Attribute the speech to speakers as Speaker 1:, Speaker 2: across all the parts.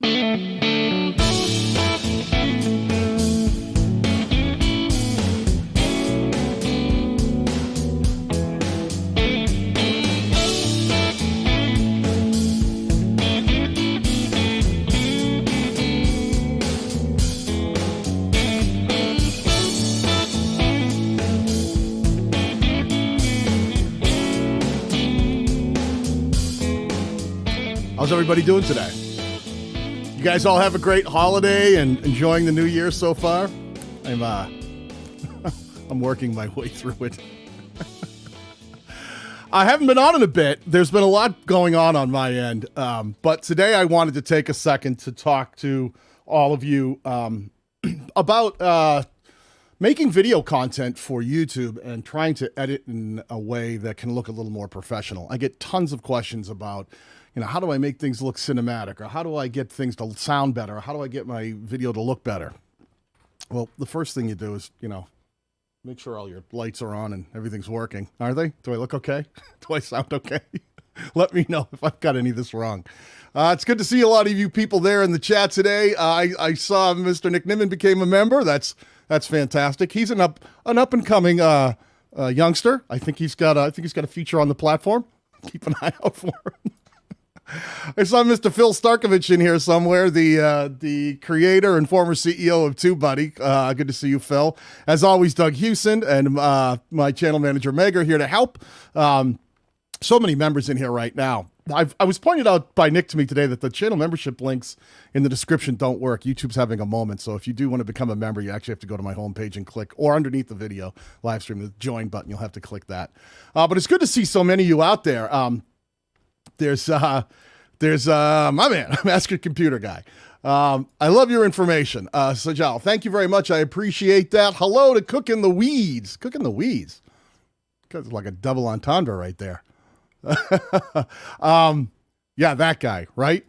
Speaker 1: How's everybody doing today? You guys all have a great holiday and enjoying the new year so far? I'm working my way through it. I haven't been on in a bit. There's been a lot going on my end. But today I wanted to take a second to talk to all of you about making video content for YouTube and trying to edit in a way that can look a little more professional. I get tons of questions about, how do I make things look cinematic? Or how do I get things to sound better? Or how do I get my video to look better? Well, the first thing you do is, make sure all your lights are on and everything's working. Are they? Do I look okay? Do I sound okay? Let me know if I've got any of this wrong. It's good to see a lot of you people there in the chat today. I saw Mr. Nick Niman became a member. That's fantastic. He's an up and coming youngster. I think he's got a future on the platform. Keep an eye out for him. I saw Mr. Phil Starkovich in here somewhere, the creator and former CEO of TubeBuddy. Good to see you, Phil. As always, Doug Hewson and my channel manager, Meg, are here to help. So many members in here right now. I was pointed out by Nick to me today that the channel membership links in the description don't work. YouTube's having a moment, so if you do want to become a member, you actually have to go to my homepage and click, or underneath the video live stream, the join button, you'll have to click that. But it's good to see so many of you out there. There's my man, Master Computer Guy. I love your information. Sajal, thank you very much. I appreciate that. Hello to Cook in the Weeds. Cook in the Weeds. It's like a double entendre right there. Yeah, that guy, right?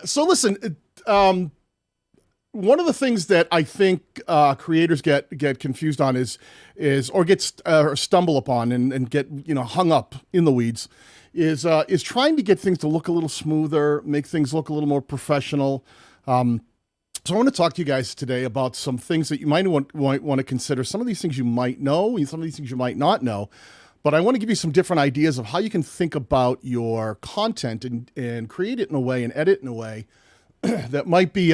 Speaker 1: So listen, one of the things that I think creators get confused on is or stumble upon and get hung up in the weeds is trying to get things to look a little smoother, make things look a little more professional. So I want to talk to you guys today about some things that you might want to consider. Some of these things you might know, and some of these things you might not know. But I want to give you some different ideas of how you can think about your content and create it in a way and edit in a way that might be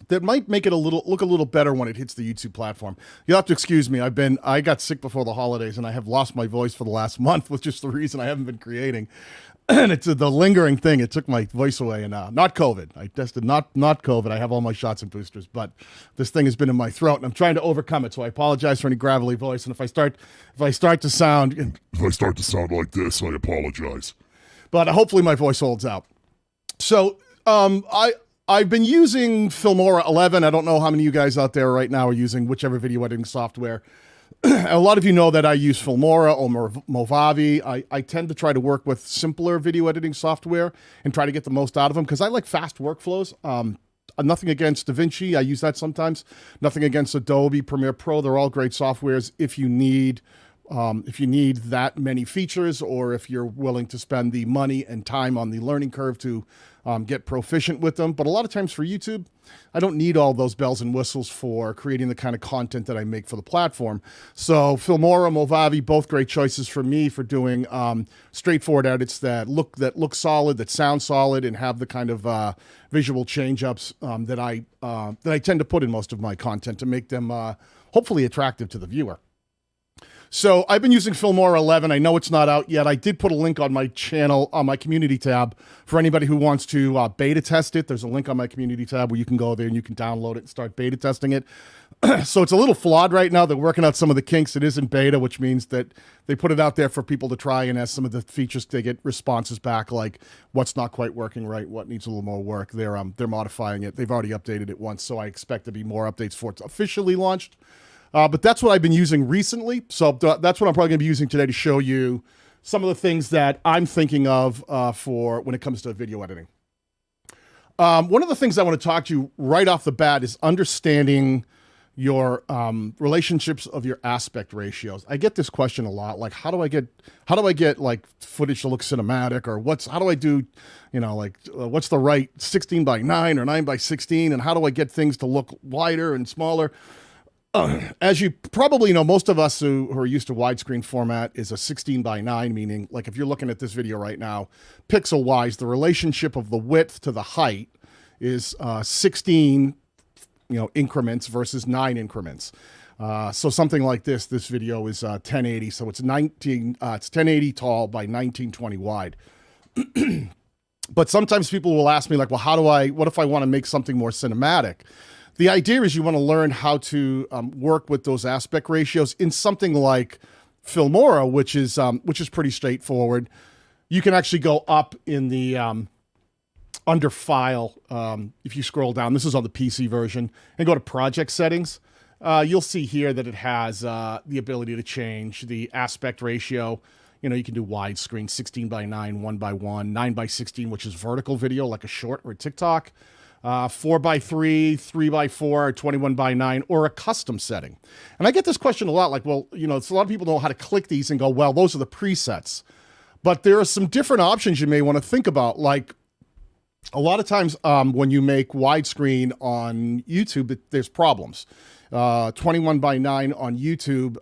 Speaker 1: that might make it look a little better when it hits the YouTube platform. You'll have to excuse me. I got sick before the holidays and I have lost my voice for the last month, which is the reason I haven't been creating. And it's the lingering thing. It took my voice away, and not COVID. I tested not COVID. I have all my shots and boosters, but this thing has been in my throat, and I'm trying to overcome it. So I apologize for any gravelly voice. And if I start to sound like this, I apologize. But hopefully my voice holds out. So I've been using Filmora 11. I don't know how many of you guys out there right now are using whichever video editing software. A lot of you know that I use Filmora or Movavi. I tend to try to work with simpler video editing software and try to get the most out of them because I like fast workflows. Nothing against DaVinci. I use that sometimes. Nothing against Adobe Premiere Pro. They're all great softwares if you need that many features, or if you're willing to spend the money and time on the learning curve to get proficient with them. But a lot of times for YouTube, I don't need all those bells and whistles for creating the kind of content that I make for the platform. So Filmora, Movavi, both great choices for me for doing straightforward edits that look solid, that sound solid, and have the kind of visual change-ups that I tend to put in most of my content to make them hopefully attractive to the viewer. So I've been using Filmora 11. I know it's not out yet. I did put a link on my channel, on my community tab, for anybody who wants to beta test it. There's a link on my community tab where you can go there and you can download it and start beta testing it. So it's a little flawed right now. They're working out some of the kinks. It is in beta, which means that they put it out there for people to try, and as some of the features, they get responses back like what's not quite working right, what needs a little more work. They're modifying it. They've already updated it once, so I expect there to be more updates before it's officially launched. But that's what I've been using recently. So that's what I'm probably going to be using today to show you some of the things that I'm thinking of for when it comes to video editing. One of the things I want to talk to you right off the bat is understanding your relationships of your aspect ratios. I get this question a lot, like how do I get like footage to look cinematic, or how do I do, what's the right 16 by 9 or 9 by 16, and how do I get things to look wider and smaller? As you probably know, most of us who are used to widescreen format is a 16 by 9, meaning like if you're looking at this video right now, pixel wise, the relationship of the width to the height is 16 increments versus 9 increments. So something like this video is 1080. So it's 1080 tall by 1920 wide. But sometimes people will ask me like, well, what if I want to make something more cinematic? The idea is you want to learn how to work with those aspect ratios in something like Filmora, which is pretty straightforward. You can actually go up in the under File, if you scroll down, this is on the PC version, and go to Project Settings. You'll see here that it has the ability to change the aspect ratio. You can do widescreen, 16 by 9, 1 by 1, 9 by 16, which is vertical video like a short or a TikTok, 4 by 3, 3 by 4, 21 by 9, or a custom setting. And I get this question a lot, like, well, it's a lot of people know how to click these and go, well, those are the presets. But there are some different options you may want to think about, like a lot of times when you make widescreen on YouTube, there's problems. 21 by 9 on YouTube,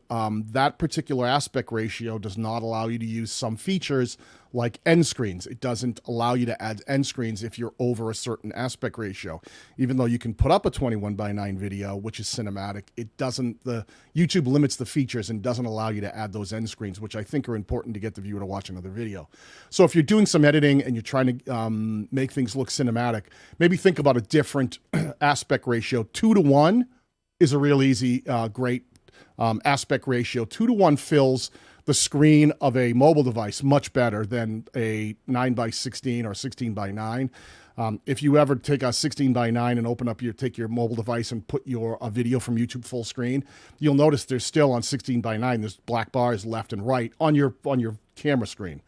Speaker 1: that particular aspect ratio does not allow you to use some features like end screens. It doesn't allow you to add end screens if you're over a certain aspect ratio. Even though you can put up a 21 by 9 video, which is cinematic, YouTube limits the features and doesn't allow you to add those end screens, which I think are important to get the viewer to watch another video. So if you're doing some editing and you're trying to make things look cinematic, maybe think about a different aspect ratio. 2:1 is a real easy, great aspect ratio. 2:1 fills the screen of a mobile device much better than a 9 by 16 or 16 by 9. If you ever take a 16 by 9 and take your mobile device and put a video from YouTube full screen, you'll notice there's still on 16 by 9, there's black bars left and right on your camera screen.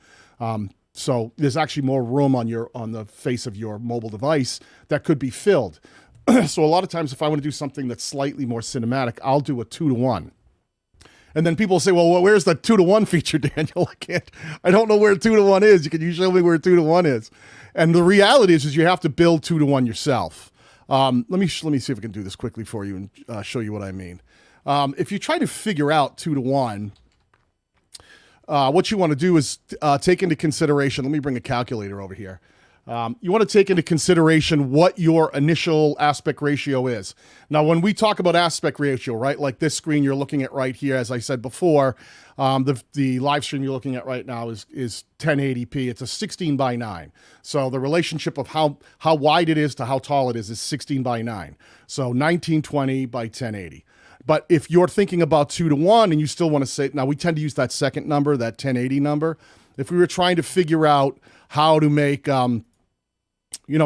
Speaker 1: So there's actually more room on the face of your mobile device that could be filled. So a lot of times if I want to do something that's slightly more cinematic, I'll do a 2:1. And then people say, well, where's the 2:1 feature, Daniel? I don't know where 2:1 is. Can you show me where 2:1 is? And the reality is you have to build 2:1 yourself. Let me see if I can do this quickly for you and show you what I mean. If you try to figure out 2:1, what you want to do is take into consideration, let me bring a calculator over here. You want to take into consideration what your initial aspect ratio is. Now, when we talk about aspect ratio, right, like this screen you're looking at right here, as I said before, the live stream you're looking at right now is 1080p. It's a 16 by 9. So the relationship of how wide it is to how tall it is 16 by 9. So 1920 by 1080. But if you're thinking about 2:1 and you still want to say, now we tend to use that second number, that 1080 number. If we were trying to figure out how to make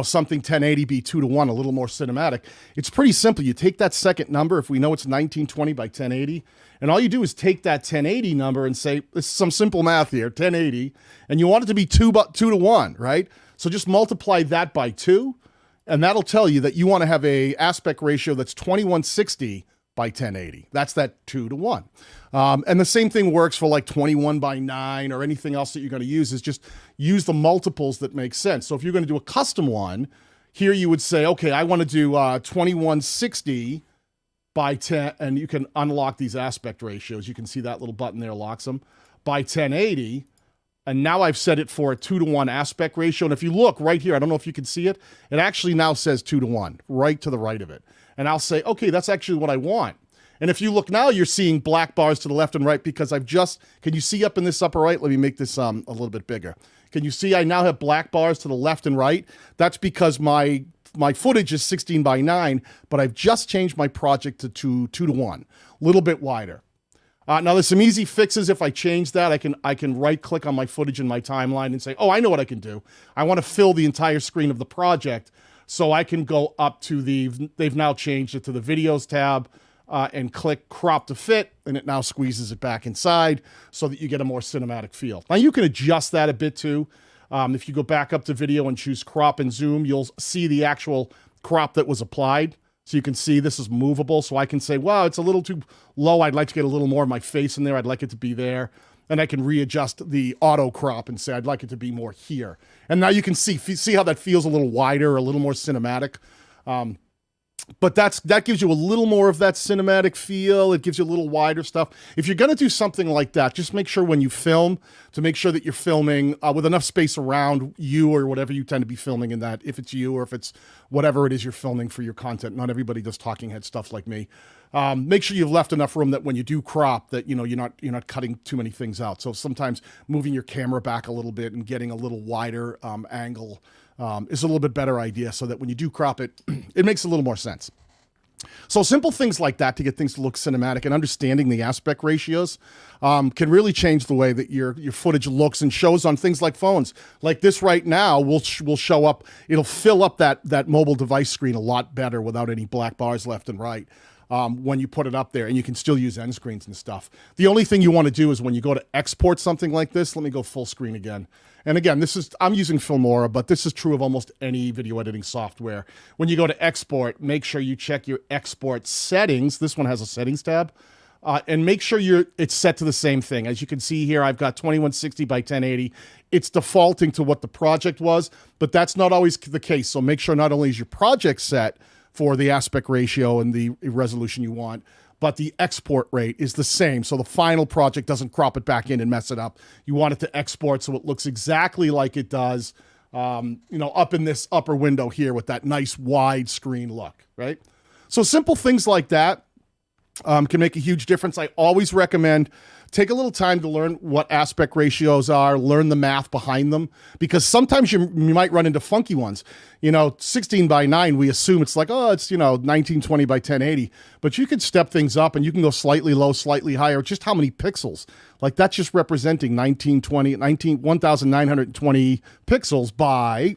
Speaker 1: something 1080 be 2:1, a little more cinematic, it's pretty simple. You take that second number, if we know it's 1920 by 1080, and all you do is take that 1080 number and say, this is some simple math here, 1080, and you want it to be 2:1, right? So just multiply that by 2, and that'll tell you that you want to have a aspect ratio that's 2160 by 1080. That's that 2:1. And the same thing works for like 21 by 9 or anything else that you're going to use, is just use the multiples that make sense. So if you're going to do a custom one, here you would say, okay, I want to do 2160 by 10, and you can unlock these aspect ratios. You can see that little button there locks them, by 1080. And now I've set it for a 2:1 aspect ratio. And if you look right here, I don't know if you can see it, it actually now says 2:1 right to the right of it. And I'll say, okay, that's actually what I want. And if you look now, you're seeing black bars to the left and right because can you see up in this upper right? Let me make this a little bit bigger. Can you see I now have black bars to the left and right? That's because my footage is 16 by 9, but I've just changed my project to 2:1, a little bit wider. Now there's some easy fixes. If I change that, I can right click on my footage in my timeline and say, oh, I know what I can do. I want to fill the entire screen of the project. So I can go up to they've now changed it to the videos tab and click crop to fit, and it now squeezes it back inside so that you get a more cinematic feel. Now you can adjust that a bit too. If you go back up to video and choose crop and zoom, you'll see the actual crop that was applied. So you can see this is movable. So I can say, wow, it's a little too low. I'd like to get a little more of my face in there. I'd like it to be there. And I can readjust the auto crop and say, I'd like it to be more here. And now you can see how that feels a little wider, a little more cinematic. But that gives you a little more of that cinematic feel. It gives you a little wider stuff. If you're going to do something like that, just make sure when you film to make sure that you're filming with enough space around you or whatever you tend to be filming in that, if it's you or if it's whatever it is you're filming for your content. Not everybody does talking head stuff like me. Make sure you've left enough room that when you do crop that, you're not cutting too many things out. So sometimes moving your camera back a little bit and getting a little wider angle is a little bit better idea so that when you do crop it, it makes a little more sense. So simple things like that to get things to look cinematic and understanding the aspect ratios can really change the way that your footage looks and shows on things like phones. Like this right now will show up, it'll fill up that mobile device screen a lot better without any black bars left and right. When you put it up there, and you can still use end screens and stuff. The only thing you want to do is when you go to export something like this, let me go full screen again. And again, I'm using Filmora, but this is true of almost any video editing software. When you go to export, make sure you check your export settings. This one has a settings tab. And make sure it's set to the same thing. As you can see here, I've got 2160 by 1080. It's defaulting to what the project was, but that's not always the case. So make sure not only is your project set for the aspect ratio and the resolution you want, but the export rate is the same. So the final project doesn't crop it back in and mess it up. You want it to export so it looks exactly like it does, up in this upper window here with that nice wide screen look, right? So simple things like that can make a huge difference. I always recommend take a little time to learn what aspect ratios are, learn the math behind them, because sometimes you might run into funky ones. 16 by 9, we assume it's like, it's, 1920 by 1080, but you can step things up and you can go slightly low, slightly higher, just how many pixels. Like that's just representing 1920 pixels by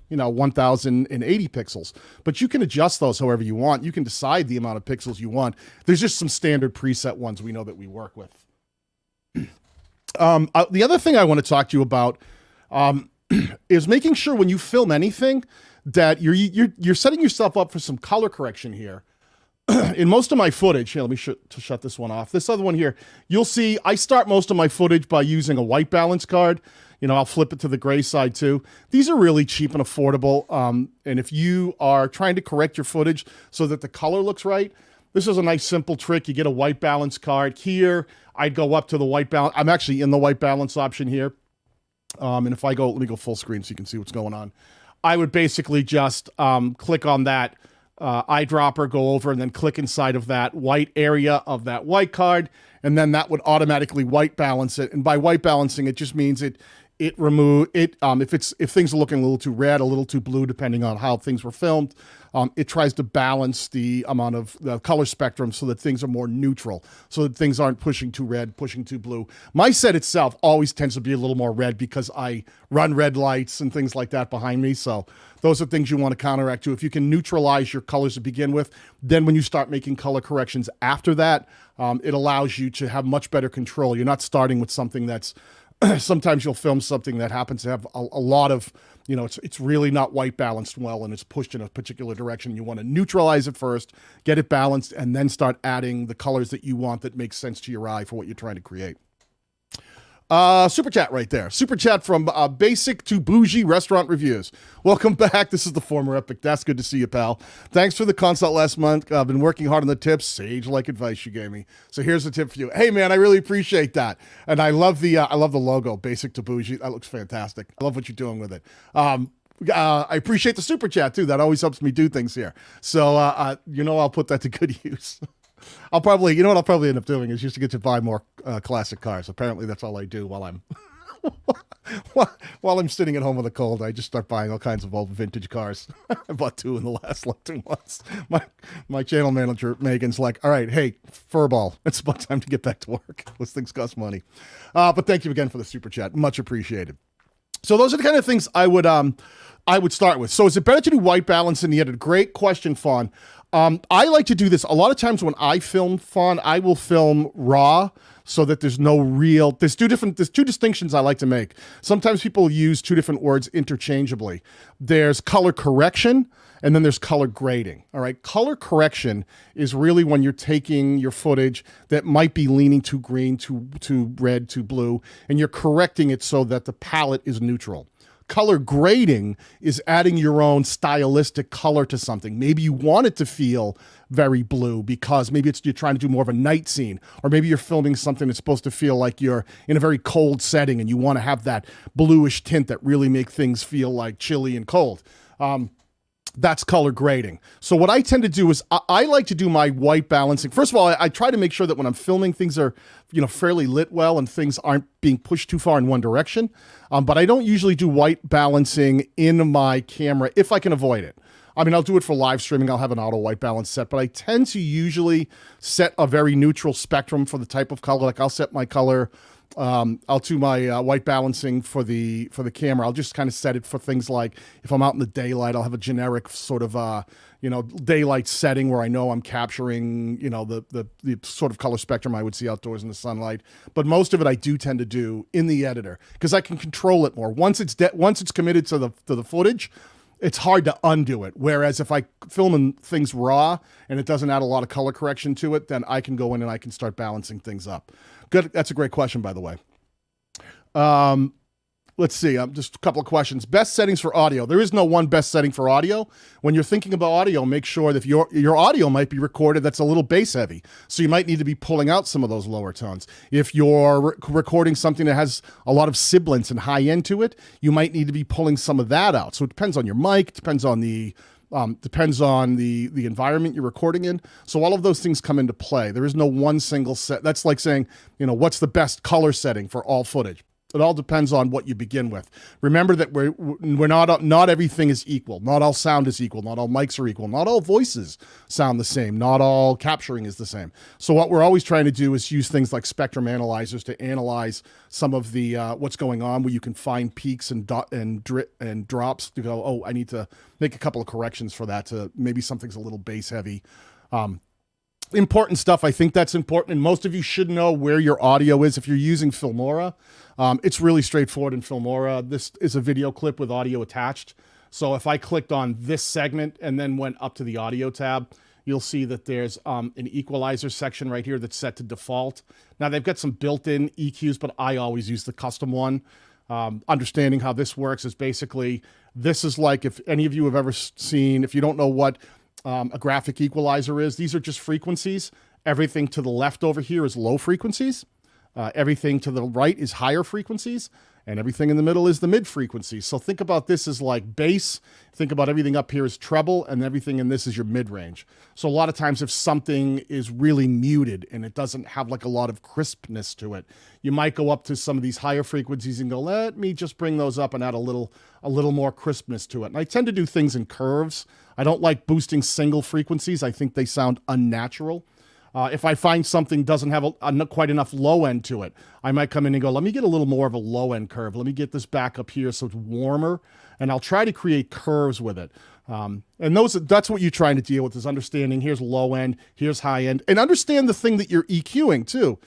Speaker 1: 1080 pixels, but you can adjust those however you want. You can decide the amount of pixels you want. There's just some standard preset ones we know that we work with. The other thing I want to talk to you about is making sure when you film anything that you're setting yourself up for some color correction here. In most of my footage, here, let me shut this one off. This other one here, you'll see I start most of my footage by using a white balance card. I'll flip it to the gray side too. These are really cheap and affordable. And if you are trying to correct your footage so that the color looks right, this is a nice simple trick. You get a white balance card here. I'd go up to the white balance. I'm actually in the white balance option here. And if let me go full screen so you can see what's going on. I would basically just click on that eyedropper, go over and then click inside of that white area of that white card. And then that would automatically white balance it. And by white balancing, it just means if things are looking a little too red, a little too blue, depending on how things were filmed, it tries to balance the amount of the color spectrum so that things are more neutral, so that things aren't pushing too red, pushing too blue. My set itself always tends to be a little more red because I run red lights and things like that behind me. So those are things you want to counteract to. If you can neutralize your colors to begin with, then when you start making color corrections after that, it allows you to have much better control. You're not starting with something that's sometimes you'll film something that happens to have a lot of, it's really not white balanced well and it's pushed in a particular direction. You want to neutralize it first, get it balanced, and then start adding the colors that you want that make sense to your eye for what you're trying to create. Super chat right there. Super chat from Basic to Bougie Restaurant Reviews. Welcome back. This is the former Epic. That's good to see you, pal. Thanks for the consult last month. I've been working hard on the tips. Sage-like advice you gave me. So here's a tip for you. Hey, man, I really appreciate that. And I love the logo, Basic to Bougie. That looks fantastic. I love what you're doing with it. I appreciate the super chat, too. That always helps me do things here. So, I'll put that to good use. I'll probably end up doing is just to get to buy more classic cars. Apparently that's all I do while I'm while I'm sitting at home with a cold. I just start buying all kinds of old vintage cars. I bought 2 in the last 2 months. My channel manager, Megan's like, all right, hey, furball, it's about time to get back to work. Those things cost money. But thank you again for the super chat. Much appreciated. So those are the kind of things I would start with. So is it better to do white balance in the edit? Great question, Fawn. I like to do this. A lot of times when I film Fawn, I will film raw. so that there's no real, there's two distinctions I like to make. Sometimes people use two different words interchangeably. There's color correction, and then there's color grading. All right. Color correction is really when you're taking your footage that might be leaning too green, too red, too blue, and you're correcting it so that the palette is neutral. Color grading is adding your own stylistic color to something. Maybe you want it to feel very blue because maybe you're trying to do more of a night scene, or maybe you're filming something that's supposed to feel like you're in a very cold setting and you want to have that bluish tint that really make things feel like chilly and cold. That's color grading. So what I tend to do is I like to do my white balancing. First of all, I try to make sure that when I'm filming, things are, fairly lit well and things aren't being pushed too far in one direction. But I don't usually do white balancing in my camera if I can avoid it. I mean, I'll do it for live streaming. I'll have an auto white balance set, but I tend to usually set a very neutral spectrum for the type of color. Like I'll set my color. I'll do my white balancing for the camera. I'll just kind of set it for things like if I'm out in the daylight, I'll have a generic sort of daylight setting where I know I'm capturing the sort of color spectrum I would see outdoors in the sunlight. But most of it I do tend to do in the editor because I can control it more. Once it's committed to the footage, it's hard to undo it. Whereas if I film things raw and it doesn't add a lot of color correction to it, then I can go in and I can start balancing things up. Good. That's a great question, by the way. Let's see. Just a couple of questions. Best settings for audio. There is no one best setting for audio. When you're thinking about audio, make sure that your audio might be recorded that's a little bass heavy. So you might need to be pulling out some of those lower tones. If you're recording something that has a lot of sibilance and high end to it, you might need to be pulling some of that out. So it depends on your mic, depends on the environment you're recording in. So all of those things come into play. There is no one single set. That's like saying, what's the best color setting for all footage? It all depends on what you begin with. Remember that we're not everything is equal. Not all sound is equal. Not all mics are equal. Not all voices sound the same. Not all capturing is the same. So what we're always trying to do is use things like spectrum analyzers to analyze some of the what's going on, where you can find peaks and drops to go, oh, I need to make a couple of corrections for that, to maybe something's a little bass heavy. Important stuff. I think that's important. And most of you should know where your audio is. If you're using Filmora, it's really straightforward in Filmora. This is a video clip with audio attached. So if I clicked on this segment and then went up to the audio tab, you'll see that there's an equalizer section right here that's set to default. Now they've got some built-in EQs, but I always use the custom one. Understanding how this works is basically, this is like, if any of you have ever seen, if you don't know what a graphic equalizer is, these are just frequencies. Everything to the left over here is low frequencies. Everything to the right is higher frequencies, and everything in the middle is the mid frequencies. So think about this as like bass. Think about everything up here as treble, and everything in this is your mid range. So a lot of times if something is really muted and it doesn't have like a lot of crispness to it, you might go up to some of these higher frequencies and go, let me just bring those up and add a little more crispness to it. And I tend to do things in curves. I don't like boosting single frequencies. I think they sound unnatural. If I find something doesn't have quite enough low end to it, I might come in and go, let me get a little more of a low end curve. Let me get this back up here so it's warmer, and I'll try to create curves with it. And that's what you're trying to deal with, is understanding here's low end, here's high end, and understand the thing that you're EQing too.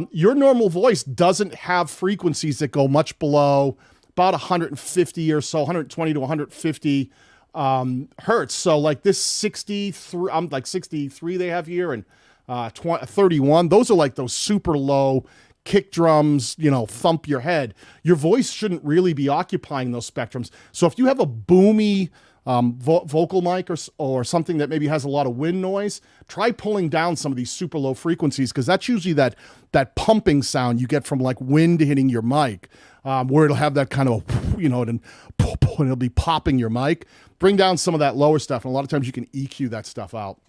Speaker 1: Your normal voice doesn't have frequencies that go much below about 150 or so, 120 to 150 hertz. So like this 63, I'm like 63 they have here, and 31, those are like those super low kick drums, thump your head. Your voice shouldn't really be occupying those spectrums. So if you have a boomy vocal mic or something that maybe has a lot of wind noise, try pulling down some of these super low frequencies, because that's usually that pumping sound you get from like wind hitting your mic, where it'll have that kind of, and it'll be popping your mic. Bring down some of that lower stuff, and a lot of times you can EQ that stuff out.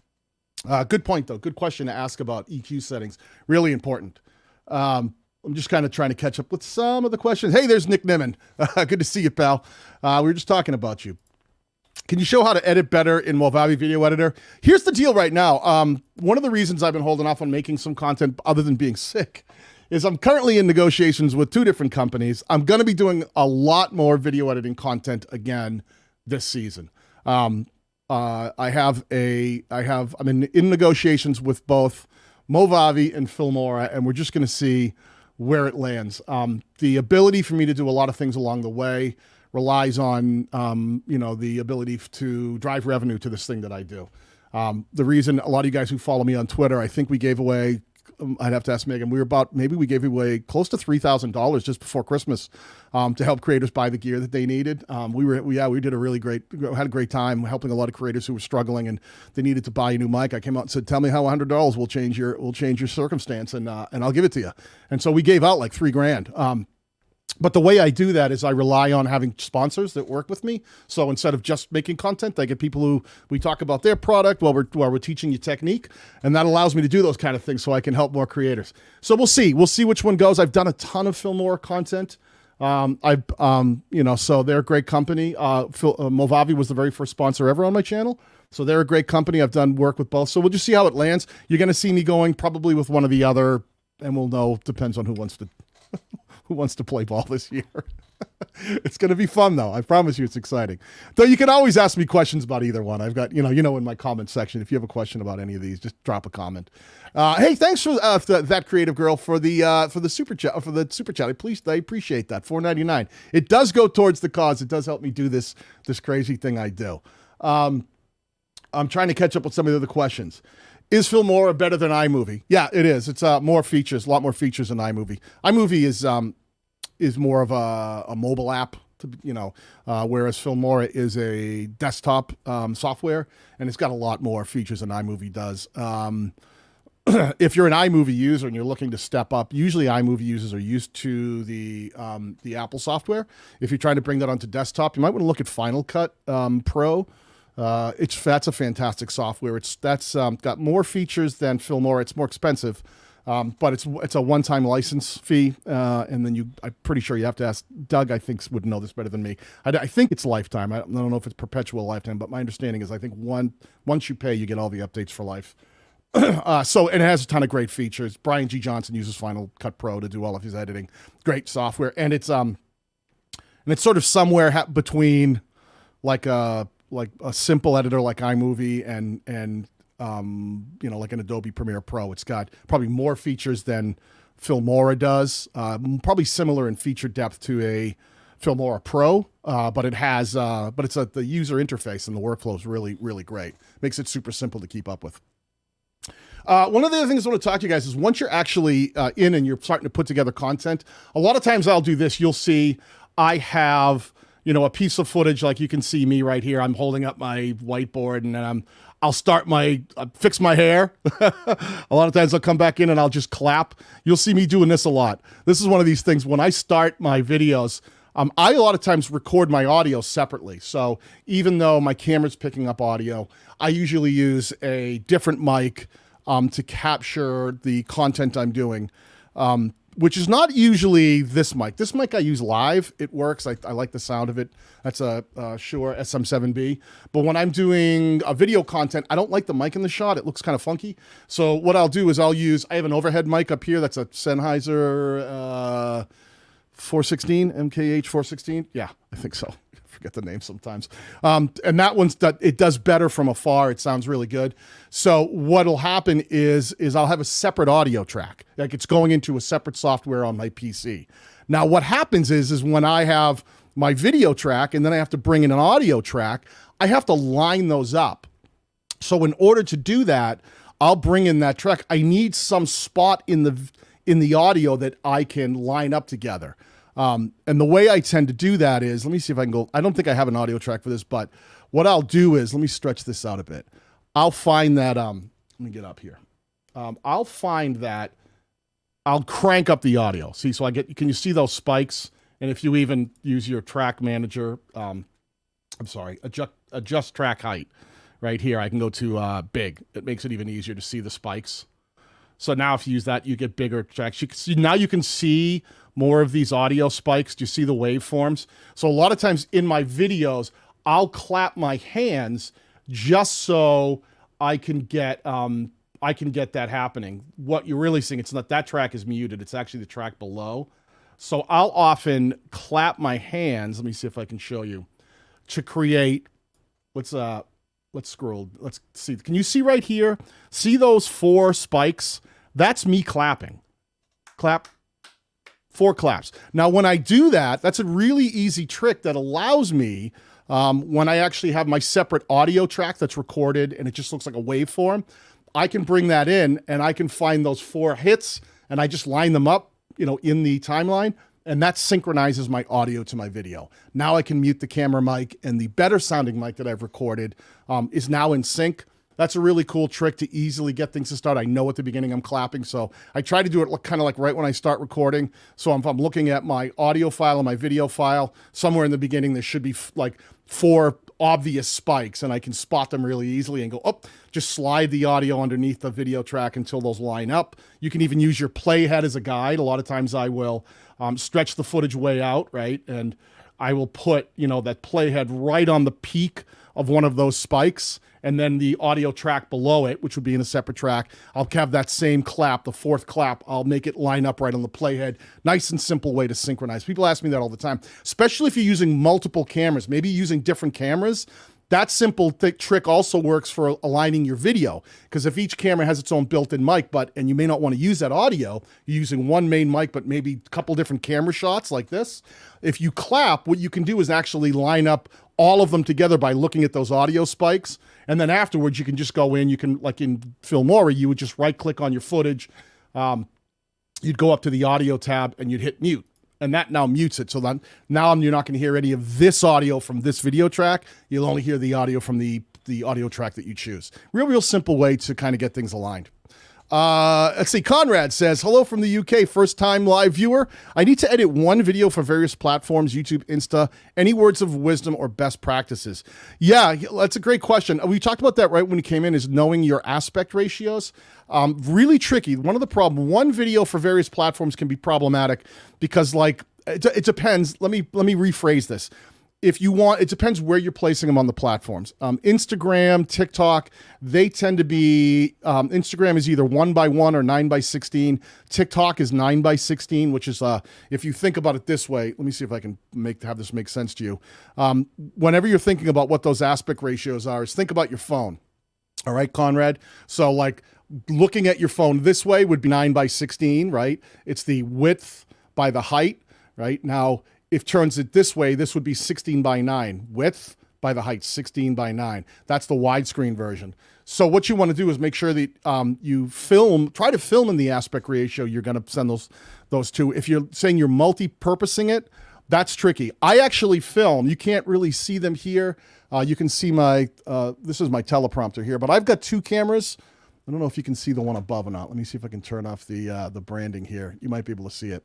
Speaker 1: Good point, though. Good question to ask about EQ settings. Really important. I'm just kind of trying to catch up with some of the questions. Hey, there's Nick Niman. Good to see you, pal. We were just talking about you. Can you show how to edit better in Movavi Video Editor? Here's the deal right now. One of the reasons I've been holding off on making some content other than being sick is I'm currently in negotiations with 2 different companies. I'm going to be doing a lot more video editing content again this season. I'm in negotiations with both Movavi and Filmora, and we're just going to see where it lands. The ability for me to do a lot of things along the way relies on, the ability to drive revenue to this thing that I do. The reason a lot of you guys who follow me on Twitter, I think we gave away, I'd have to ask Megan, maybe we gave away close to $3,000 just before Christmas to help creators buy the gear that they needed. We did had a great time helping a lot of creators who were struggling and they needed to buy a new mic. I came out and said, tell me how $100 will change your circumstance, and I'll give it to you. And so we gave out like $3,000. But the way I do that is I rely on having sponsors that work with me. So instead of just making content, I get people who we talk about their product while we're teaching you technique. And that allows me to do those kind of things so I can help more creators. So we'll see which one goes. I've done a ton of Filmora content. So they're a great company. Movavi was the very first sponsor ever on my channel. So they're a great company. I've done work with both. So we'll just see how it lands. You're going to see me going probably with one or the other, and we'll know. Depends on who wants to play ball this year. It's going to be fun, though. I promise you it's exciting. Though you can always ask me questions about either one. I've got, in my comment section, if you have a question about any of these, just drop a comment. Hey, thanks for that creative girl for the super chat. I appreciate that. $4.99. It does go towards the cause. It does help me do this crazy thing I do. I'm trying to catch up with some of the other questions. Is Filmora better than iMovie? Yeah, it is. It's a lot more features than iMovie. iMovie is more of a mobile app, whereas Filmora is a desktop software, and it's got a lot more features than iMovie does. If you're an iMovie user and you're looking to step up, usually iMovie users are used to the Apple software. If you're trying to bring that onto desktop, you might want to look at Final Cut Pro. That's a fantastic software. That's got more features than Filmora. It's more expensive, but it's a one-time license fee, and then I'm pretty sure you have to ask Doug. I think would know this better than me. I think it's lifetime. I don't know if it's perpetual lifetime, but my understanding is I think once you pay, you get all the updates for life. So it has a ton of great features. Brian G. Johnson uses Final Cut Pro to do all of his editing. Great software, and it's sort of somewhere between like a simple editor like iMovie and like an Adobe Premiere Pro. It's got probably more features than Filmora does. Probably similar in feature depth to a Filmora Pro, but the user interface and the workflow is really, really great. Makes it super simple to keep up with. One of the other things I want to talk to you guys is once you're actually in and you're starting to put together content, a lot of times I'll do this. You'll see I have a piece of footage, like you can see me right here. I'm holding up my whiteboard, and then I'll fix my hair. A lot of times I'll come back in and I'll just clap. You'll see me doing this a lot. This is one of these things when I start my videos, I a lot of times record my audio separately. So even though my camera's picking up audio, I usually use a different mic to capture the content I'm doing. Which is not usually this mic. This mic I use live. It works. I like the sound of it. That's a Shure SM7B. But when I'm doing a video content, I don't like the mic in the shot. It looks kind of funky. So what I'll do is I have an overhead mic up here. That's a Sennheiser 416, MKH 416. Yeah, I think so. Forget the name sometimes. And that it does better from afar. It sounds really good. So what'll happen is I'll have a separate audio track. Like it's going into a separate software on my PC. Now what happens is when I have my video track and then I have to bring in an audio track, I have to line those up. So in order to do that, I'll bring in that track. I need some spot in the audio that I can line up together. And the way I tend to do that is, let me see if I can go, I don't think I have an audio track for this, but what I'll do is, let me stretch this out a bit. I'll find that, let me get up here. I'll find that, I'll crank up the audio. See, so can you see those spikes? And if you even use your track manager, adjust track height right here. I can go to big. It makes it even easier to see the spikes. So now if you use that, you get bigger tracks. Now you can see more of these audio spikes. Do you see the waveforms? So a lot of times in my videos, I'll clap my hands just so I can get that happening. What you're really seeing, it's not that track is muted. It's actually the track below. So I'll often clap my hands. Let me see if I can show you to create. Let's scroll. Let's see. Can you see right here? See those 4 spikes? That's me clapping. Clap. 4 claps. Now, when I do that, that's a really easy trick that allows me, when I actually have my separate audio track that's recorded and it just looks like a waveform, I can bring that in and I can find those 4 hits and I just line them up, in the timeline, and that synchronizes my audio to my video. Now I can mute the camera mic, and the better sounding mic that I've recorded is now in sync. That's a really cool trick to easily get things to start. I know at the beginning I'm clapping, so I try to do it kind of like right when I start recording. So if I'm looking at my audio file and my video file, somewhere in the beginning there should be like 4 obvious spikes, and I can spot them really easily and go, oh, just slide the audio underneath the video track until those line up. You can even use your playhead as a guide. A lot of times I will stretch the footage way out, right? And I will put, that playhead right on the peak of one of those spikes, and then the audio track below it, which would be in a separate track, I'll have that same clap, the 4th clap, I'll make it line up right on the playhead. Nice and simple way to synchronize. People ask me that all the time, especially if you're using multiple cameras, maybe using different cameras. That simple trick also works for aligning your video, because if each camera has its own built-in mic, and you may not want to use that audio, you're using one main mic, but maybe a couple different camera shots like this. If you clap, what you can do is actually line up all of them together by looking at those audio spikes. And then afterwards, you can just go in, you can, like in Filmora, you would just right-click on your footage. You'd go up to the audio tab and you'd hit mute. And that now mutes it. So then now you're not going to hear any of this audio from this video track. You'll only hear the audio from the audio track that you choose. Real simple way to kind of get things aligned. Let's see. Conrad says, hello from the UK, first time live viewer. I need to edit one video for various platforms, YouTube, Insta. Any words of wisdom or best practices? Yeah, that's a great question. We talked about that right when you came in, is knowing your aspect ratios. Really tricky. One of the problems, one video for various platforms can be problematic because it depends. Let me rephrase this. If you want, it depends where you're placing them on the platforms. Instagram, TikTok, they tend to be, Instagram is either 1:1 or 9:16. TikTok is 9:16, which is, if you think about it this way, let me see if I can have this make sense to you. Whenever you're thinking about what those aspect ratios are, is think about your phone. All right, Conrad? So looking at your phone this way would be 9:16, right? It's the width by the height, right? Now, if turns it this way, this would be 16:9. Width by the height, 16:9. That's the widescreen version. So what you want to do is make sure that you try to film in the aspect ratio you're going to send those to. If you're saying you're multi-purposing it, that's tricky. I actually film. You can't really see them here. You can see this is my teleprompter here, but I've got 2 cameras. I don't know if you can see the one above or not. Let me see if I can turn off the branding here. You might be able to see it.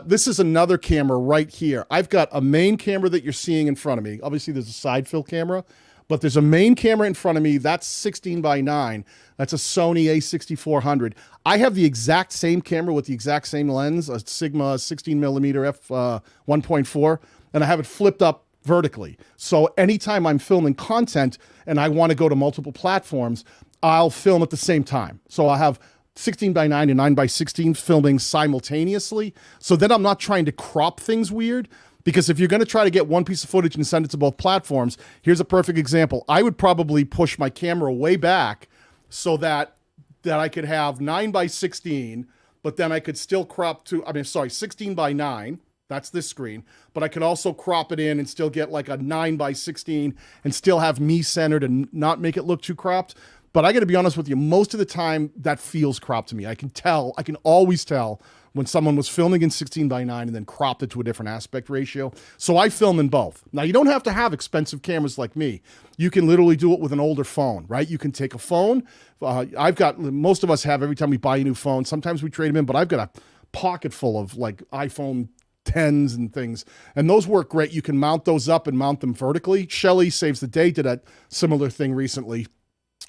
Speaker 1: This is another camera right here. I've got a main camera that you're seeing in front of me. Obviously, there's a side fill camera, but there's a main camera in front of me. That's 16:9. That's a Sony a6400. I have the exact same camera with the exact same lens, a Sigma 16mm f 1.4, and I have it flipped up vertically. So anytime I'm filming content and I want to go to multiple platforms, I'll film at the same time. So I have 16:9 and 9:16 filming simultaneously. So then I'm not trying to crop things weird, because if you're going to try to get one piece of footage and send it to both platforms, here's a perfect example. I would probably push my camera way back so that I could have 9:16, but then I could still crop to, 16:9. That's this screen, but I could also crop it in and still get like a 9:16 and still have me centered and not make it look too cropped. But I got to be honest with you, most of the time that feels cropped to me. I can always tell when someone was filming in 16:9 and then cropped it to a different aspect ratio. So I film in both. Now, you don't have to have expensive cameras like me. You can literally do it with an older phone, right? You can take a phone. Most of us have, every time we buy a new phone, sometimes we trade them in, but I've got a pocket full of like iPhone 10s and things, and those work great. You can mount those up and mount them vertically. Shelly Saves the Day did a similar thing recently.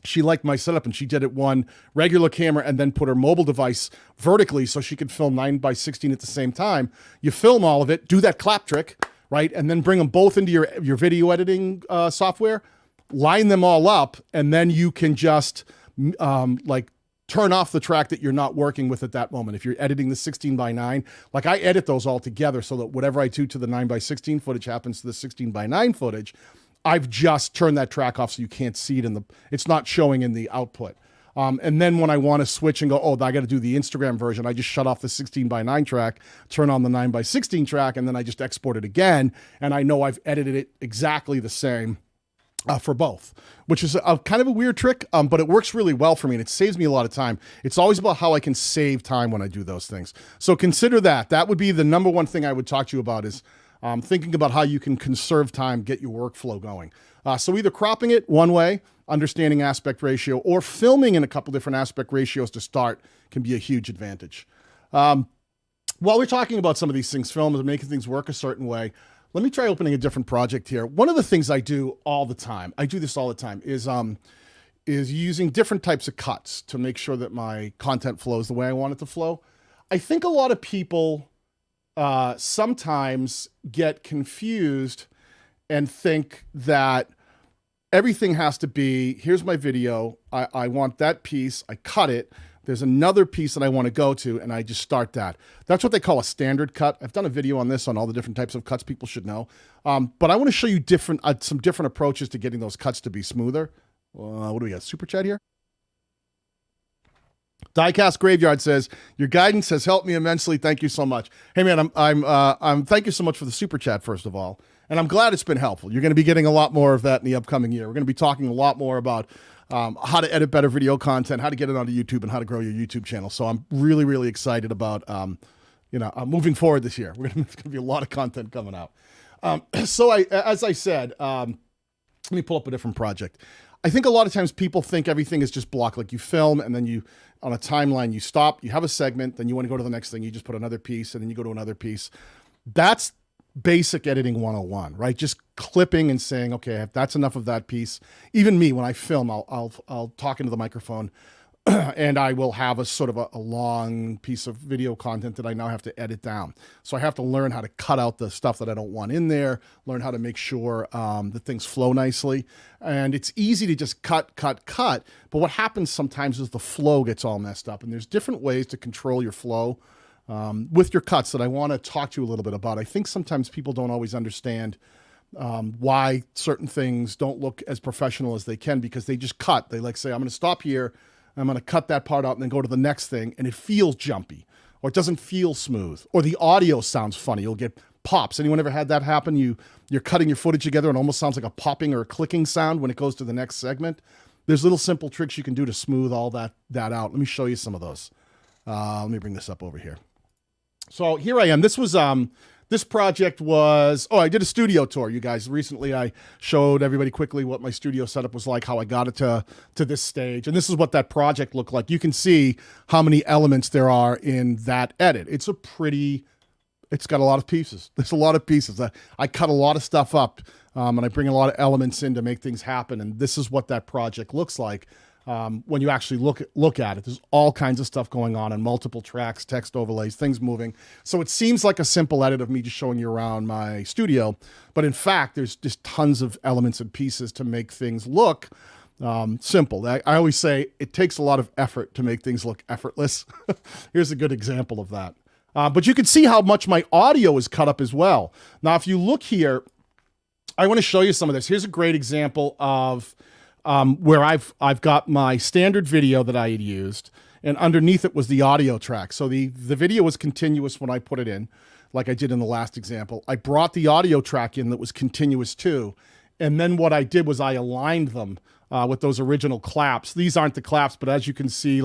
Speaker 1: She liked my setup and she did it one regular camera and then put her mobile device vertically so she could film 9:16 at the same time. You film all of it, do that clap trick, right? And then bring them both into your video editing software, line them all up, and then you can just turn off the track that you're not working with at that moment. If you're editing the 16:9, I edit those all together so that whatever I do to the 9:16 footage happens to the 16:9 footage. I've just turned that track off so you can't see it it's not showing in the output. And then when I want to switch and go, oh, I got to do the Instagram version, I just shut off the 16:9 track, turn on the 9:16 track, and then I just export it again. And I know I've edited it exactly the same for both, which is a kind of a weird trick, but it works really well for me and it saves me a lot of time. It's always about how I can save time when I do those things. So consider that. That would be the number one thing I would talk to you about is thinking about how you can conserve time, get your workflow going. So either cropping it one way, understanding aspect ratio, or filming in a couple different aspect ratios to start can be a huge advantage. While we're talking about some of these things, films and making things work a certain way, let me try opening a different project here. One of the things I do all the time, I do this all the time, is using different types of cuts to make sure that my content flows the way I want it to flow. I think a lot of people sometimes get confused and think that everything has to be, here's my video, I want that piece, I cut it, there's another piece that I want to go to, and I just start that. That's what they call a standard cut. I've done a video on this, on all the different types of cuts people should know. But I want to show you some different approaches to getting those cuts to be smoother. What do we got? Super chat here? Diecast Graveyard says, your guidance has helped me immensely. Thank you so much. Hey man, thank you so much for the super chat, first of all. And I'm glad it's been helpful. You're going to be getting a lot more of that in the upcoming year. We're going to be talking a lot more about how to edit better video content, how to get it onto YouTube, and how to grow your YouTube channel. So I'm really, really excited about, moving forward this year. There's going to be a lot of content coming out. As I said, let me pull up a different project. I think a lot of times people think everything is just blocked. Like you film and then you, on a timeline, you stop, you have a segment, then you want to go to the next thing. You just put another piece and then you go to another piece. That's basic editing 101, right? Just clipping and saying, okay, that's enough of that piece. Even me, when I film, I'll talk into the microphone and I will have a sort of a long piece of video content that I now have to edit down. So I have to learn how to cut out the stuff that I don't want in there, learn how to make sure that things flow nicely. And it's easy to just cut. But what happens sometimes is the flow gets all messed up. And there's different ways to control your flow with your cuts that I want to talk to you a little bit about. I think sometimes people don't always understand why certain things don't look as professional as they can because they just cut. They like say, I'm going to stop here. I'm going to cut that part out and then go to the next thing. And it feels jumpy or it doesn't feel smooth or the audio sounds funny. You'll get pops. Anyone ever had that happen? You're cutting your footage together and it almost sounds like a popping or a clicking sound when it goes to the next segment. There's little simple tricks you can do to smooth all that out. Let me show you some of those. Let me bring this up over here. So here I am. This was, this project was, I did a studio tour, you guys. Recently, I showed everybody quickly what my studio setup was like, how I got it to this stage. And this is what that project looked like. You can see how many elements there are in that edit. It's got a lot of pieces. There's a lot of pieces. I cut a lot of stuff up and I bring a lot of elements in to make things happen. And this is what that project looks like. When you actually look at it, there's all kinds of stuff going on multiple tracks, text overlays, things moving. So it seems like a simple edit of me just showing you around my studio, but in fact, there's just tons of elements and pieces to make things look simple. I always say it takes a lot of effort to make things look effortless. Here's a good example of that. But you can see how much my audio is cut up as well. Now, if you look here, I want to show you some of this. Here's a great example of where I've got my standard video that I had used, and underneath it was the audio track. So the video was continuous when I put it in, like I did in the last example. I brought the audio track in that was continuous too, and then what I did was I aligned them with those original claps. These aren't the claps, but as you can see,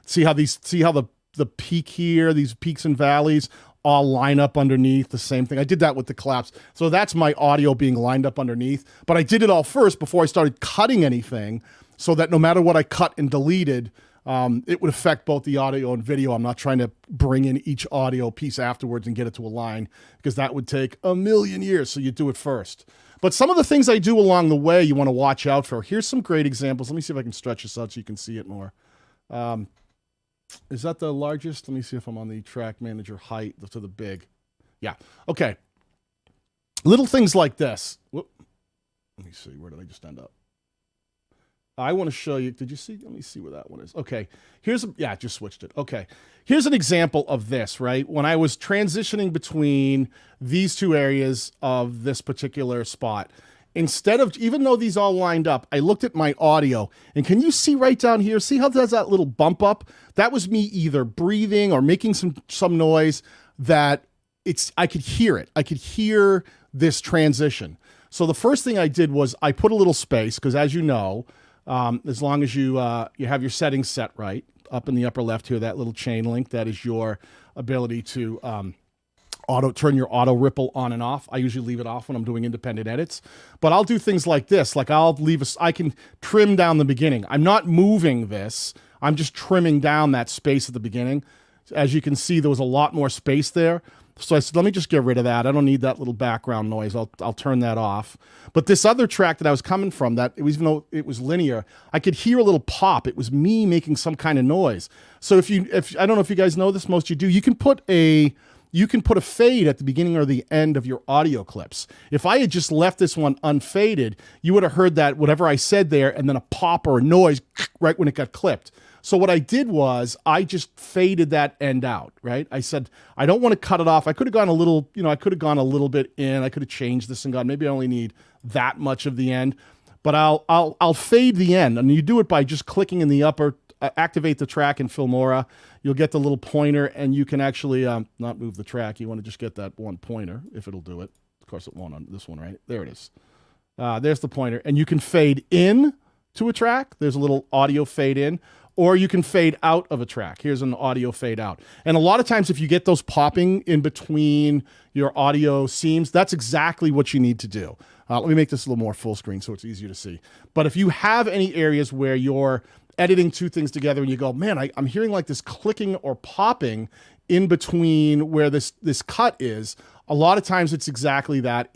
Speaker 1: see how the peak here, these peaks and valleys, all line up underneath the same thing. I did that with the collapse. So that's my audio being lined up underneath, but I did it all first before I started cutting anything so that no matter what I cut and deleted, it would affect both the audio and video. I'm not trying to bring in each audio piece afterwards and get it to align because that would take a million years. So you do it first. But some of the things I do along the way, you want to watch out for. Here's some great examples. Let me see if I can stretch this out so you can see it more. Is that the largest? Let me see if I'm on the track manager height to the big. Yeah. Okay. Little things like this. Whoop. Let me see. Where did I just end up? I want to show you. Did you see? Let me see where that one is. Okay. I just switched it. Okay. Here's an example of this, right? When I was transitioning between these two areas of this particular spot, instead of, even though these all lined up, I looked at my audio, and can you see right down here, see how there's that little bump up? That was me either breathing or making some noise that I could hear it. I could hear this transition. So the first thing I did was I put a little space, because as you know, as long as you have your settings set right, up in the upper left here, that little chain link, that is your ability to turn your auto ripple on and off. I usually leave it off when I'm doing independent edits, but I'll do things like this. Like I can trim down the beginning. I'm not moving this. I'm just trimming down that space at the beginning. As you can see, there was a lot more space there. So I said, let me just get rid of that. I don't need that little background noise. I'll turn that off. But this other track that I was coming from, even though it was linear, I could hear a little pop. It was me making some kind of noise. So if I don't know if you guys know this, most you do, you can put a fade at the beginning or the end of your audio clips. If I had just left this one unfaded, you would have heard that whatever I said there and then a pop or a noise right when it got clipped. So what I did was I just faded that end out, right? I said, I don't want to cut it off. I could have gone a little, I could have gone a little bit in. I could have changed this and gone, maybe I only need that much of the end, but I'll fade the end. And you do it by just clicking in the upper, activate the track in Filmora. You'll get the little pointer, and you can actually not move the track. You want to just get that one pointer, if it'll do it. Of course it won't on this one, right? There it is. There's the pointer. And you can fade in to a track. There's a little audio fade in. Or you can fade out of a track. Here's an audio fade out. And a lot of times if you get those popping in between your audio seams, that's exactly what you need to do. Let me make this a little more full screen so it's easier to see. But if you have any areas where you're editing two things together and you go, man, I'm hearing like this clicking or popping in between where this cut is, a lot of times it's exactly that.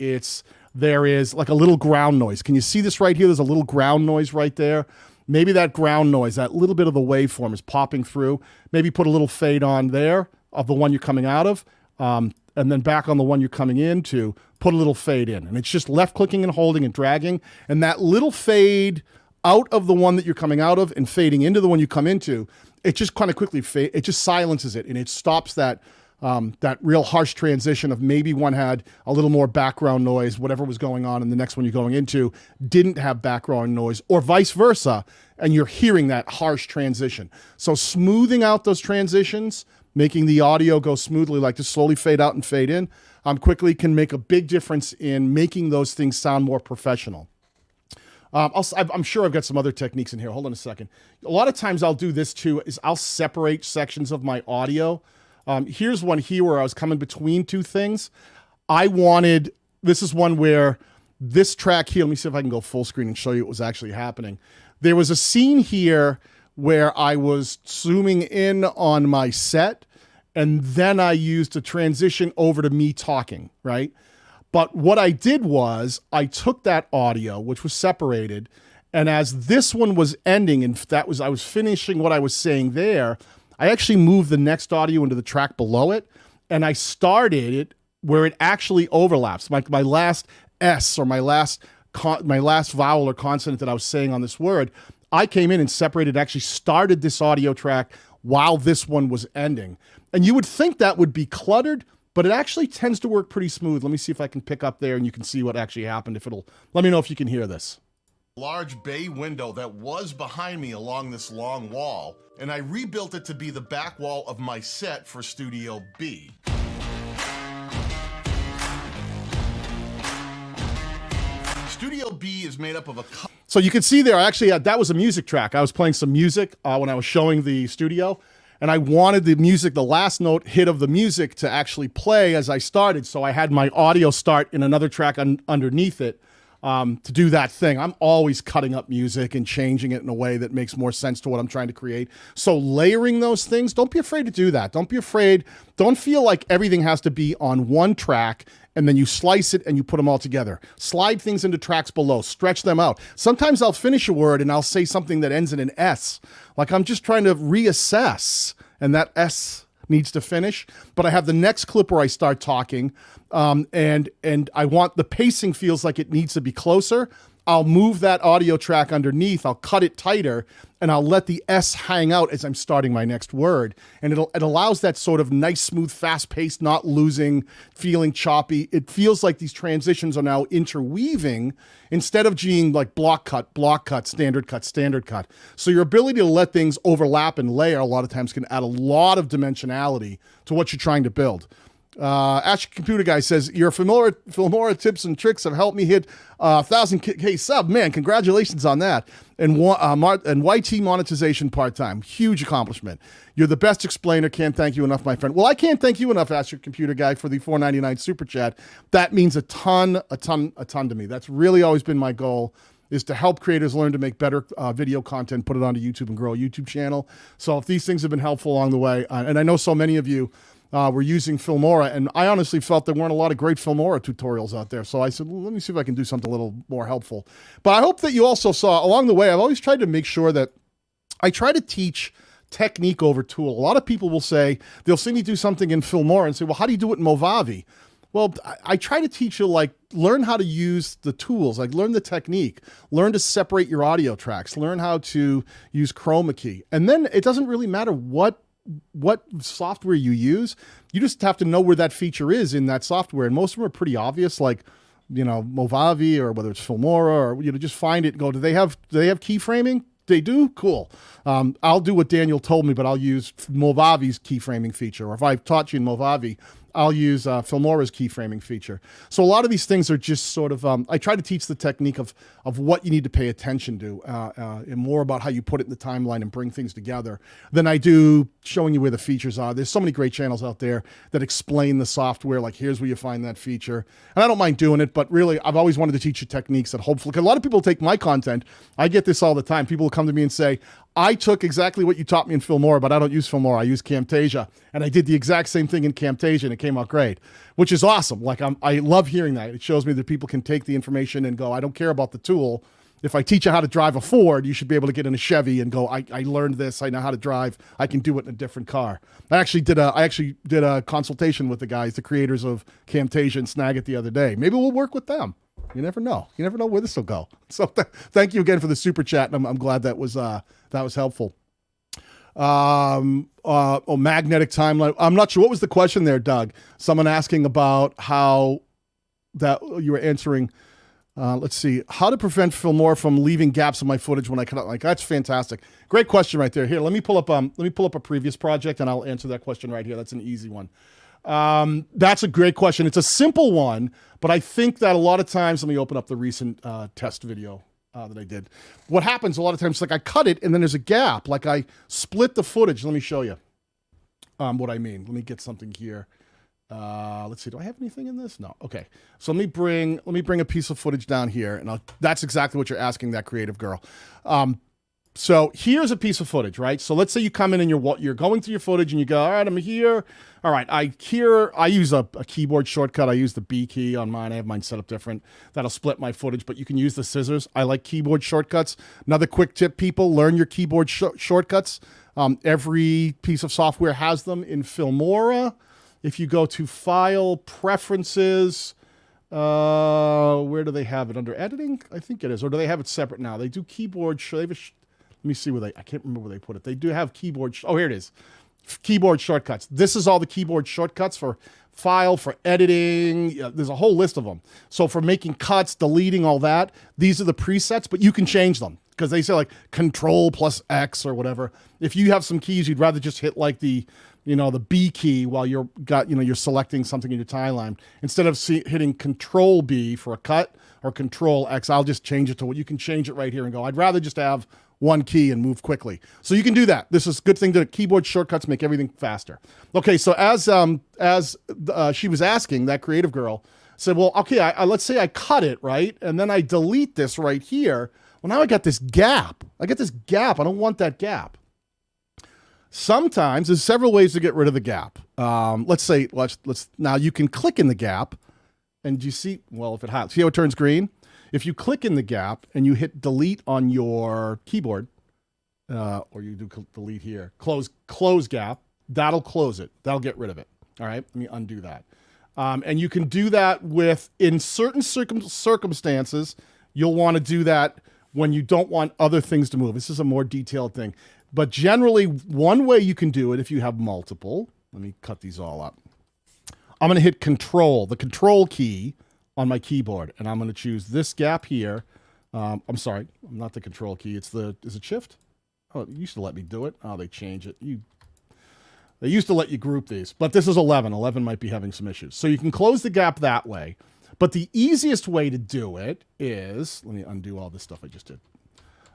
Speaker 1: There is like a little ground noise. Can you see this right here? There's a little ground noise right there. Maybe that ground noise, that little bit of the waveform is popping through. Maybe put a little fade on there of the one you're coming out of, and then back on the one you're coming into, put a little fade in. And it's just left clicking and holding and dragging. And that little fade out of the one that you're coming out of and fading into the one you come into, it just kind of quickly it just silences it, and it stops that real harsh transition of maybe one had a little more background noise, whatever was going on, and the next one you're going into didn't have background noise, or vice versa, and you're hearing that harsh transition. So smoothing out those transitions, making the audio go smoothly, like to slowly fade out and fade in, quickly can make a big difference in making those things sound more professional. I'm sure I've got some other techniques in here. Hold on a second. A lot of times I'll do this too, is I'll separate sections of my audio. Here's one here where I was coming between two things. This is one where this track here, let me see if I can go full screen and show you what was actually happening. There was a scene here where I was zooming in on my set, and then I used a transition over to me talking, right? But what I did was I took that audio, which was separated, and as this one was ending, and I was finishing what I was saying there, I actually moved the next audio into the track below it, and I started it where it actually overlaps. My last S, or my last vowel or consonant that I was saying on this word, I came in and separated, actually started this audio track while this one was ending. And you would think that would be cluttered, but it actually tends to work pretty smooth. Let me see if I can pick up there and you can see what actually happened. Let me know if you can hear this. Large bay window that was behind me along this long wall, and I rebuilt it to be the back wall of my set for Studio B. Studio B is made up of so you can see there, actually, that was a music track. I was playing some music when I was showing the studio, and I wanted the music, the last note hit of the music, to actually play as I started, so I had my audio start in another track underneath it. To do that thing. I'm always cutting up music and changing it in a way that makes more sense to what I'm trying to create. So layering those things, don't be afraid to do that. Don't be afraid. Don't feel like everything has to be on one track and then you slice it and you put them all together. Slide things into tracks below, stretch them out. Sometimes I'll finish a word and I'll say something that ends in an S. Like I'm just trying to reassess, and that S needs to finish, but I have the next clip where I start talking, and I want the pacing feels like it needs to be closer. I'll move that audio track underneath, I'll cut it tighter, and I'll let the S hang out as I'm starting my next word. And it allows that sort of nice, smooth, fast-paced, not losing, feeling choppy. It feels like these transitions are now interweaving instead of being like block cut, standard cut, standard cut. So your ability to let things overlap and layer a lot of times can add a lot of dimensionality to what you're trying to build. Ash Computer Guy says, your Filmora tips and tricks have helped me hit 1,000K sub. Man, congratulations on that. And YT monetization part-time. Huge accomplishment. You're the best explainer. Can't thank you enough, my friend. Well, I can't thank you enough, Ash Computer Guy, for the $4.99 super chat. That means a ton to me. That's really always been my goal, is to help creators learn to make better video content, put it onto YouTube, and grow a YouTube channel. So if these things have been helpful along the way, and I know so many of you were using Filmora, and I honestly felt there weren't a lot of great Filmora tutorials out there. So I said, well, let me see if I can do something a little more helpful. But I hope that you also saw along the way, I've always tried to make sure that I try to teach technique over tool. A lot of people will say, they'll see me do something in Filmora and say, well, how do you do it in Movavi? Well, I try to teach you, like, learn how to use the tools, like learn the technique, learn to separate your audio tracks, learn how to use chroma key. And then it doesn't really matter what software you use. You just have to know where that feature is in that software. And most of them are pretty obvious, like, you know, Movavi, or whether it's Filmora, or, you know, just find it and go, do they have keyframing? They do? Cool. I'll do what Daniel told me, but I'll use Movavi's keyframing feature. Or if I've taught you in Movavi, I'll use Filmora's keyframing feature. So a lot of these things are just sort of, I try to teach the technique of what you need to pay attention to, and more about how you put it in the timeline and bring things together than I do showing you where the features are. There's so many great channels out there that explain the software, like here's where you find that feature. And I don't mind doing it, but really I've always wanted to teach you techniques that hopefully, because a lot of people take my content, I get this all the time. People will come to me and say, I took exactly what you taught me in Filmora, but I don't use Filmora. I use Camtasia. And I did the exact same thing in Camtasia, and it came out great, which is awesome. Like, I love hearing that. It shows me that people can take the information and go, I don't care about the tool. If I teach you how to drive a Ford, you should be able to get in a Chevy and go, I learned this. I know how to drive. I can do it in a different car. I actually did a consultation with the guys, the creators of Camtasia and Snagit, the other day. Maybe we'll work with them. You never know. You never know where this will go. So thank you again for the super chat. And I'm glad that was helpful. Magnetic timeline. I'm not sure. What was the question there, Doug? Someone asking about how that you were answering. Let's see. How to prevent Filmora from leaving gaps in my footage when I cut out. Like, that's fantastic. Great question right there. Here, let me pull up a previous project and I'll answer that question right here. That's an easy one. That's a great question. It's a simple one, but I think that a lot of times, let me open up the recent test video that I did. What happens a lot of times, like I cut it and then there's a gap, like I split the footage. Let me show you what I mean. Let me get something here. Let's see. Do I have anything in this? No. Okay. So let me bring a piece of footage down here, and that's exactly what you're asking that creative girl. So here's a piece of footage, right? So let's say you come in and you're going through your footage and you go, all right, I'm here. All right, I use a keyboard shortcut. I use the B key on mine. I have mine set up different. That'll split my footage, but you can use the scissors. I like keyboard shortcuts. Another quick tip, people, learn your keyboard shortcuts. Every piece of software has them in Filmora. If you go to File, Preferences, where do they have it? Under Editing? I think it is. Or do they have it separate now? They do keyboard. Let me see where I can't remember where they put it. They do have keyboard. Oh, here it is. Keyboard shortcuts. This is all the keyboard shortcuts for File, for editing. There's a whole list of them. So for making cuts, deleting, all that, these are the presets, but you can change them because they say like Control plus X or whatever. If you have some keys, you'd rather just hit like the B key while you're selecting something in your timeline. Instead of hitting Control B for a cut or Control X, I'll just change it to what you can change it right here and go, I'd rather just have one key and move quickly. So you can do that. This is a good thing to keyboard shortcuts make everything faster. Okay, so as she was asking, that creative girl said, well, okay, let's say I cut it, right? And then I delete this right here. Well, now I got this gap. I don't want that gap. Sometimes there's several ways to get rid of the gap. Let's now you can click in the gap and you see, well, if it has, see how it turns green? If you click in the gap and you hit delete on your keyboard, or you do delete here, close gap, that'll close it. That'll get rid of it. All right, let me undo that. And you can do that in certain circumstances. You'll want to do that when you don't want other things to move. This is a more detailed thing. But generally, one way you can do it if you have multiple, let me cut these all up. I'm going to hit Control, the Control key on my keyboard, and I'm going to choose this gap here. I'm sorry, not the Control key. Is it Shift? Oh, it used to let me do it. Oh, they changed it. They used to let you group these, but this is 11. 11 might be having some issues. So you can close the gap that way. But the easiest way to do it is, let me undo all this stuff I just did.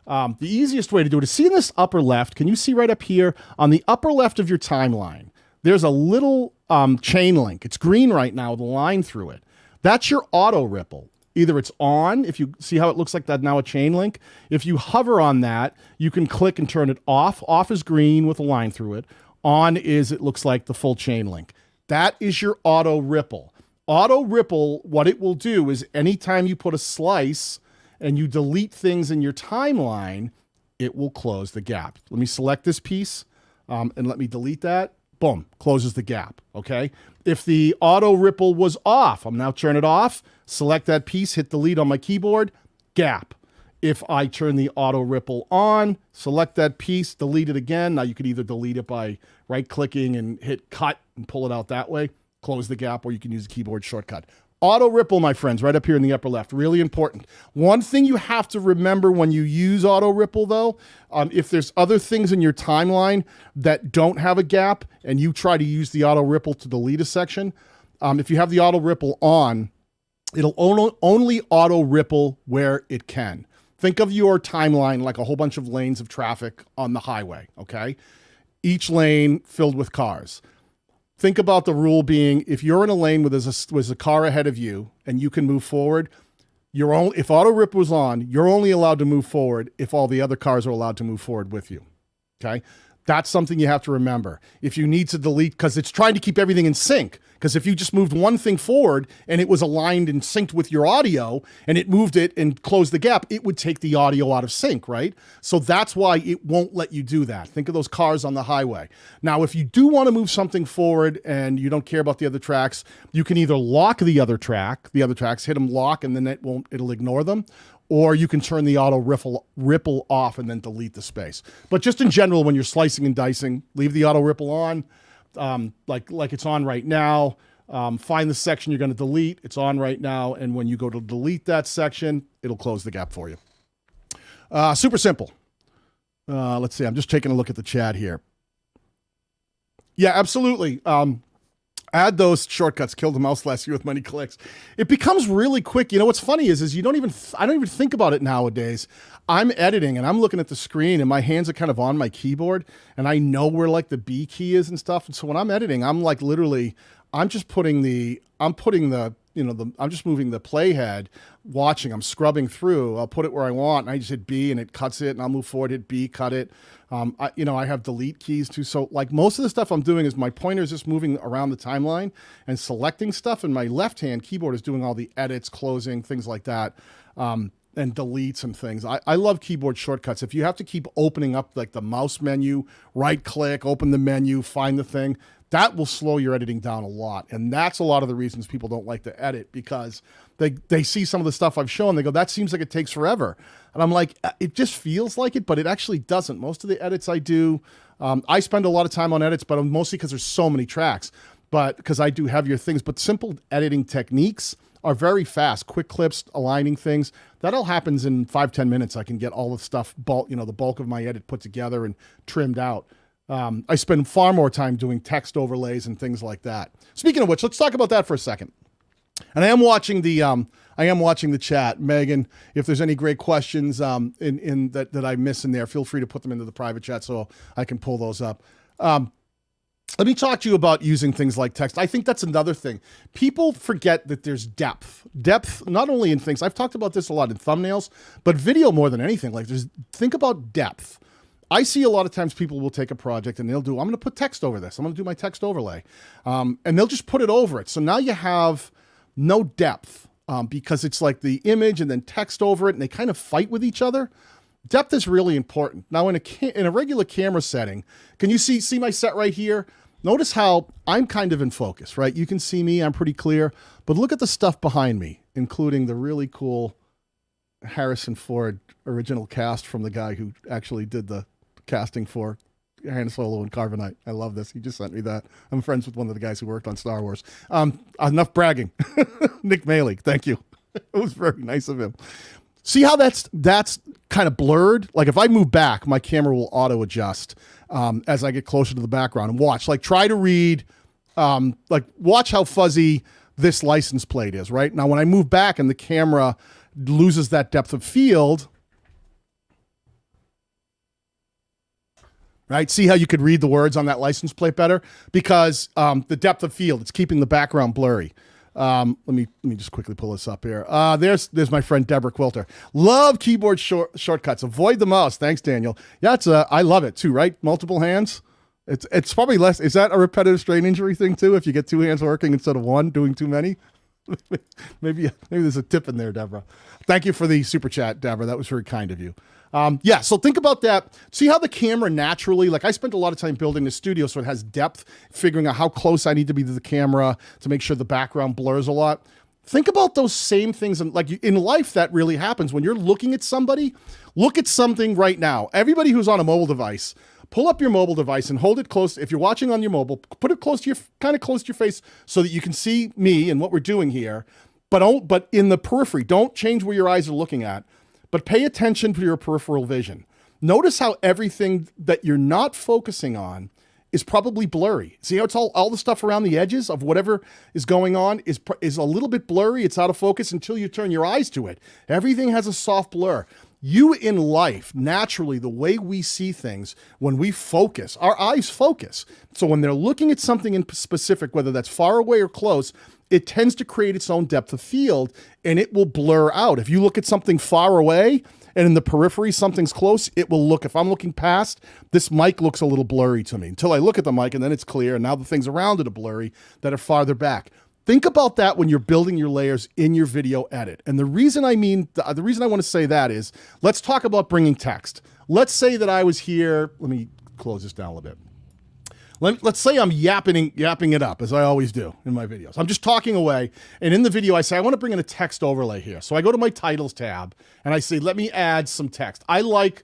Speaker 1: The easiest way to do it is, see in this upper left, can you see right up here on the upper left of your timeline, there's a little chain link. It's green right now with a line through it. That's your auto ripple. Either it's on, if you see how it looks like that now, a chain link. If you hover on that, you can click and turn it off. Off is green with a line through it. On is, it looks like the full chain link. That is your auto ripple. Auto ripple, what it will do is anytime you put a slice and you delete things in your timeline, it will close the gap. Let me select this piece and let me delete that. Boom, closes the gap, okay? If the auto ripple was off, I'm now turn it off, select that piece, hit delete on my keyboard, gap. If I turn the auto ripple on, select that piece, delete it again. Now you could either delete it by right-clicking and hit cut and pull it out that way, close the gap, or you can use a keyboard shortcut. Auto ripple, my friends, right up here in the upper left, really important. One thing you have to remember when you use auto ripple, though, if there's other things in your timeline that don't have a gap and you try to use the auto ripple to delete a section, if you have the auto ripple on, it'll only auto ripple where it can. Think of your timeline like a whole bunch of lanes of traffic on the highway, okay? Each lane filled with cars. Think about the rule being, if you're in a lane where there's a car ahead of you and you can move forward, if auto ripple was on, you're only allowed to move forward if all the other cars are allowed to move forward with you, okay? That's something you have to remember. If you need to delete, because it's trying to keep everything in sync. Because if you just moved one thing forward and it was aligned and synced with your audio and it moved it and closed the gap, it would take the audio out of sync, right? So that's why it won't let you do that. Think of those cars on the highway. Now, if you do want to move something forward and you don't care about the other tracks, you can either lock the other tracks, hit them lock, and then it'll ignore them. Or you can turn the auto ripple off and then delete the space. But just in general, when you're slicing and dicing, leave the auto ripple on, like it's on right now. Find the section you're going to delete. It's on right now. And when you go to delete that section, it'll close the gap for you. Super simple. Let's see. I'm just taking a look at the chat here. Yeah, absolutely. Add those shortcuts, kill the mouse last year with many clicks. It becomes really quick. You know, what's funny is I don't even think about it nowadays. I'm editing and I'm looking at the screen and my hands are kind of on my keyboard and I know where like the B key is and stuff. And so when I'm editing, I'm like literally, I'm just just moving the playhead, watching, I'm scrubbing through, I'll put it where I want and I just hit B and it cuts it and I'll move forward, hit B, cut it. I have delete keys too. So like most of the stuff I'm doing is my pointer is just moving around the timeline and selecting stuff. And my left hand keyboard is doing all the edits, closing, things like that. And deletes and things. I love keyboard shortcuts. If you have to keep opening up like the mouse menu, right click, open the menu, find the thing, that will slow your editing down a lot. And that's a lot of the reasons people don't like to edit, because they see some of the stuff I've shown. They go, that seems like it takes forever. And I'm like, it just feels like it, but it actually doesn't. Most of the edits I do, I spend a lot of time on edits, but mostly because there's so many tracks, but because I do heavier things. But simple editing techniques are very fast. Quick clips, aligning things. That all happens in 5-10 minutes. I can get all the stuff, the bulk of my edit put together and trimmed out. I spend far more time doing text overlays and things like that. Speaking of which, let's talk about that for a second. And I am watching the chat, Megan. If there's any great questions in that I miss in there, feel free to put them into the private chat so I can pull those up. Let me talk to you about using things like text. I think that's another thing. People forget that there's depth. Depth, not only in things, I've talked about this a lot in thumbnails, but video more than anything. Think about depth. I see a lot of times people will take a project and I'm going to put text over this. I'm going to do my text overlay. And they'll just put it over it. So now you have no depth because it's like the image and then text over it and they kind of fight with each other. Depth is really important. Now in a regular camera setting, can you see my set right here? Notice how I'm kind of in focus, right? You can see me, I'm pretty clear, but look at the stuff behind me, including the really cool, Harrison Ford original cast from the guy who actually did the casting for Han Solo and Carbonite. I love this. He just sent me that. I'm friends with one of the guys who worked on Star Wars. Enough bragging. Nick Maley, thank you. It was very nice of him. See how that's kind of blurred? Like if I move back, my camera will auto adjust as I get closer to the background. And watch, like try to read, like watch how fuzzy this license plate is, right? Now when I move back and the camera loses that depth of field, right? See how you could read the words on that license plate better? Because the depth of field, it's keeping the background blurry. Let me just quickly pull this up here. There's my friend Deborah Quilter. Love keyboard shortcuts. Avoid the mouse. Thanks, Daniel. Yeah, I love it too, right? Multiple hands. It's probably less. Is that a repetitive strain injury thing too? If you get two hands working instead of one, doing too many? maybe there's a tip in there, Deborah. Thank you for the super chat, Deborah. That was very kind of you. Yeah, so think about that. See how the camera naturally, like I spent a lot of time building the studio so it has depth, figuring out how close I need to be to the camera to make sure the background blurs a lot. Think about those same things. And like in life, that really happens. When you're looking at somebody, look at something right now. Everybody who's on a mobile device, pull up your mobile device and hold it close. If you're watching on your mobile, put it close to your, kind of close to your face so that you can see me and what we're doing here. But in the periphery, don't change where your eyes are looking at. But pay attention to your peripheral vision. Notice how everything that you're not focusing on is probably blurry. See how it's all the stuff around the edges of whatever is going on is a little bit blurry. It's out of focus until you turn your eyes to it. Everything has a soft blur. You in life, naturally, the way we see things, when we focus, our eyes focus. So when they're looking at something in specific, whether that's far away or close, it tends to create its own depth of field and it will blur out. If you look at something far away and in the periphery, something's close, it will look, if I'm looking past, this mic looks a little blurry to me until I look at the mic and then it's clear. And now the things around it are blurry that are farther back. Think about that when you're building your layers in your video edit. And the reason I want to say that is, let's talk about bringing text. Let's say that I was here. Let me close this down a little bit. Let's say I'm yapping it up, as I always do in my videos. I'm just talking away, and in the video I say, I want to bring in a text overlay here. So I go to my titles tab, and I say, let me add some text. I like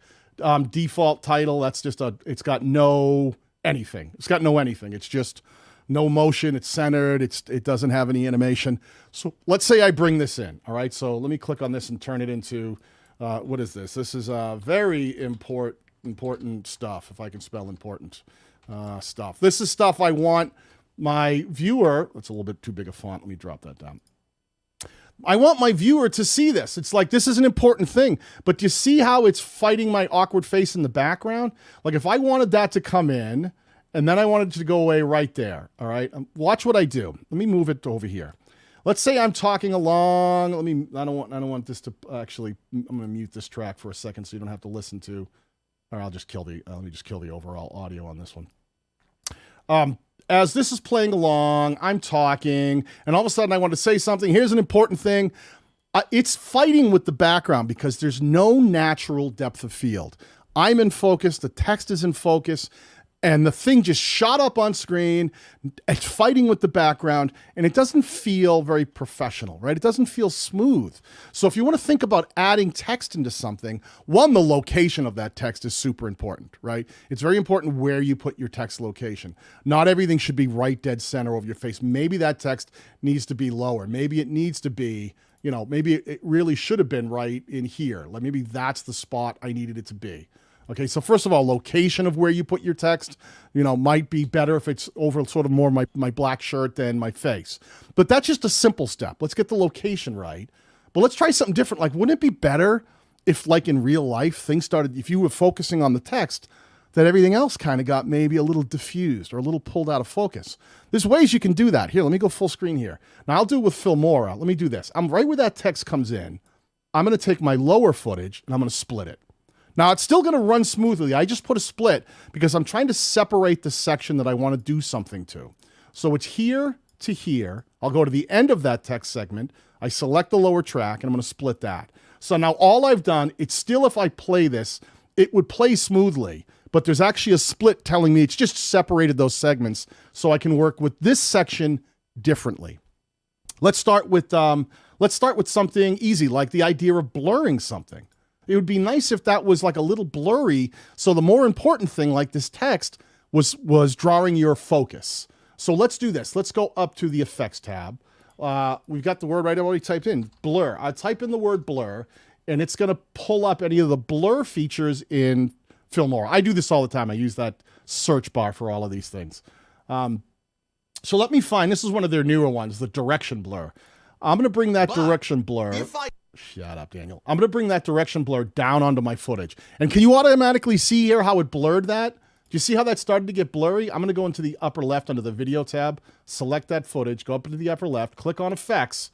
Speaker 1: default title. That's just it's got no anything. It's got no anything. It's just no motion. It's centered. It doesn't have any animation. So let's say I bring this in. All right. So let me click on this and turn it into, what is this? This is very important stuff, if I can spell important. Stuff. This is stuff I want my viewer, that's a little bit too big a font, let me drop that down. I want my viewer to see this. It's like, this is an important thing, but do you see how it's fighting my awkward face in the background? Like if I wanted that to come in, and then I wanted it to go away right there, all right? Watch what I do. Let me move it over here. Let's say I'm talking along, I don't want this to actually, I'm gonna mute this track for a second so you don't have to listen to, or I'll just kill the, let me just kill the overall audio on this one. As this is playing along, I'm talking, and all of a sudden I want to say something. Here's an important thing. It's fighting with the background because there's no natural depth of field. I'm in focus, the text is in focus, and the thing just shot up on screen. It's fighting with the background, and it doesn't feel very professional, right? It doesn't feel smooth. So if you want to think about adding text into something, one, the location of that text is super important, right? It's very important where you put your text location. Not everything should be right dead center over your face. Maybe that text needs to be lower. Maybe it needs to be, maybe it really should have been right in here. Like maybe that's the spot I needed it to be. Okay, so first of all, location of where you put your text, might be better if it's over sort of more my black shirt than my face. But that's just a simple step. Let's get the location right. But let's try something different. Like, wouldn't it be better if, like in real life, things started, if you were focusing on the text, that everything else kind of got maybe a little diffused or a little pulled out of focus? There's ways you can do that. Here, let me go full screen here. Now, I'll do it with Filmora. Let me do this. I'm right where that text comes in. I'm going to take my lower footage, and I'm going to split it. Now, it's still going to run smoothly. I just put a split because I'm trying to separate the section that I want to do something to. So it's here to here. I'll go to the end of that text segment. I select the lower track, and I'm going to split that. So now all I've done, it's still, if I play this, it would play smoothly, but there's actually a split telling me it's just separated those segments so I can work with this section differently. Let's start with Let's start with something easy, like the idea of blurring something. It would be nice if that was like a little blurry, so the more important thing, like this text, was drawing your focus. So let's do this. Let's go up to the Effects tab. We've got the word right, I've already typed in, blur. I type in the word blur, and it's going to pull up any of the blur features in Filmora. I do this all the time. I use that search bar for all of these things. So let me find, this is one of their newer ones, the direction blur. I'm going to bring that direction blur. Shut up, Daniel. I'm going to bring that direction blur down onto my footage. And can you automatically see here how it blurred that? Do you see how that started to get blurry? I'm going to go into the upper left under the video tab, select that footage, go up into the upper left, click on effects,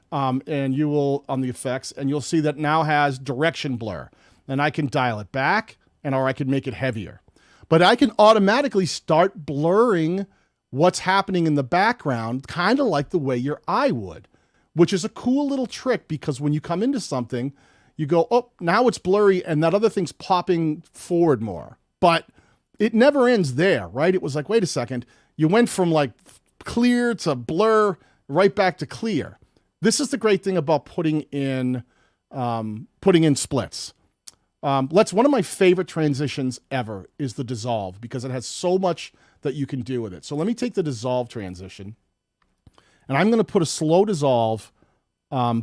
Speaker 1: and you will, on the effects, and you'll see that now has direction blur. And I can dial it back, or I can make it heavier. But I can automatically start blurring what's happening in the background, kind of like the way your eye would, which is a cool little trick, because when you come into something, you go, oh, now it's blurry, and that other thing's popping forward more. But it never ends there, right? It was like, wait a second, you went from like clear to blur, right back to clear. This is the great thing about putting in splits. One of my favorite transitions ever is the dissolve, because it has so much that you can do with it. So let me take the dissolve transition, and I'm going to put a slow dissolve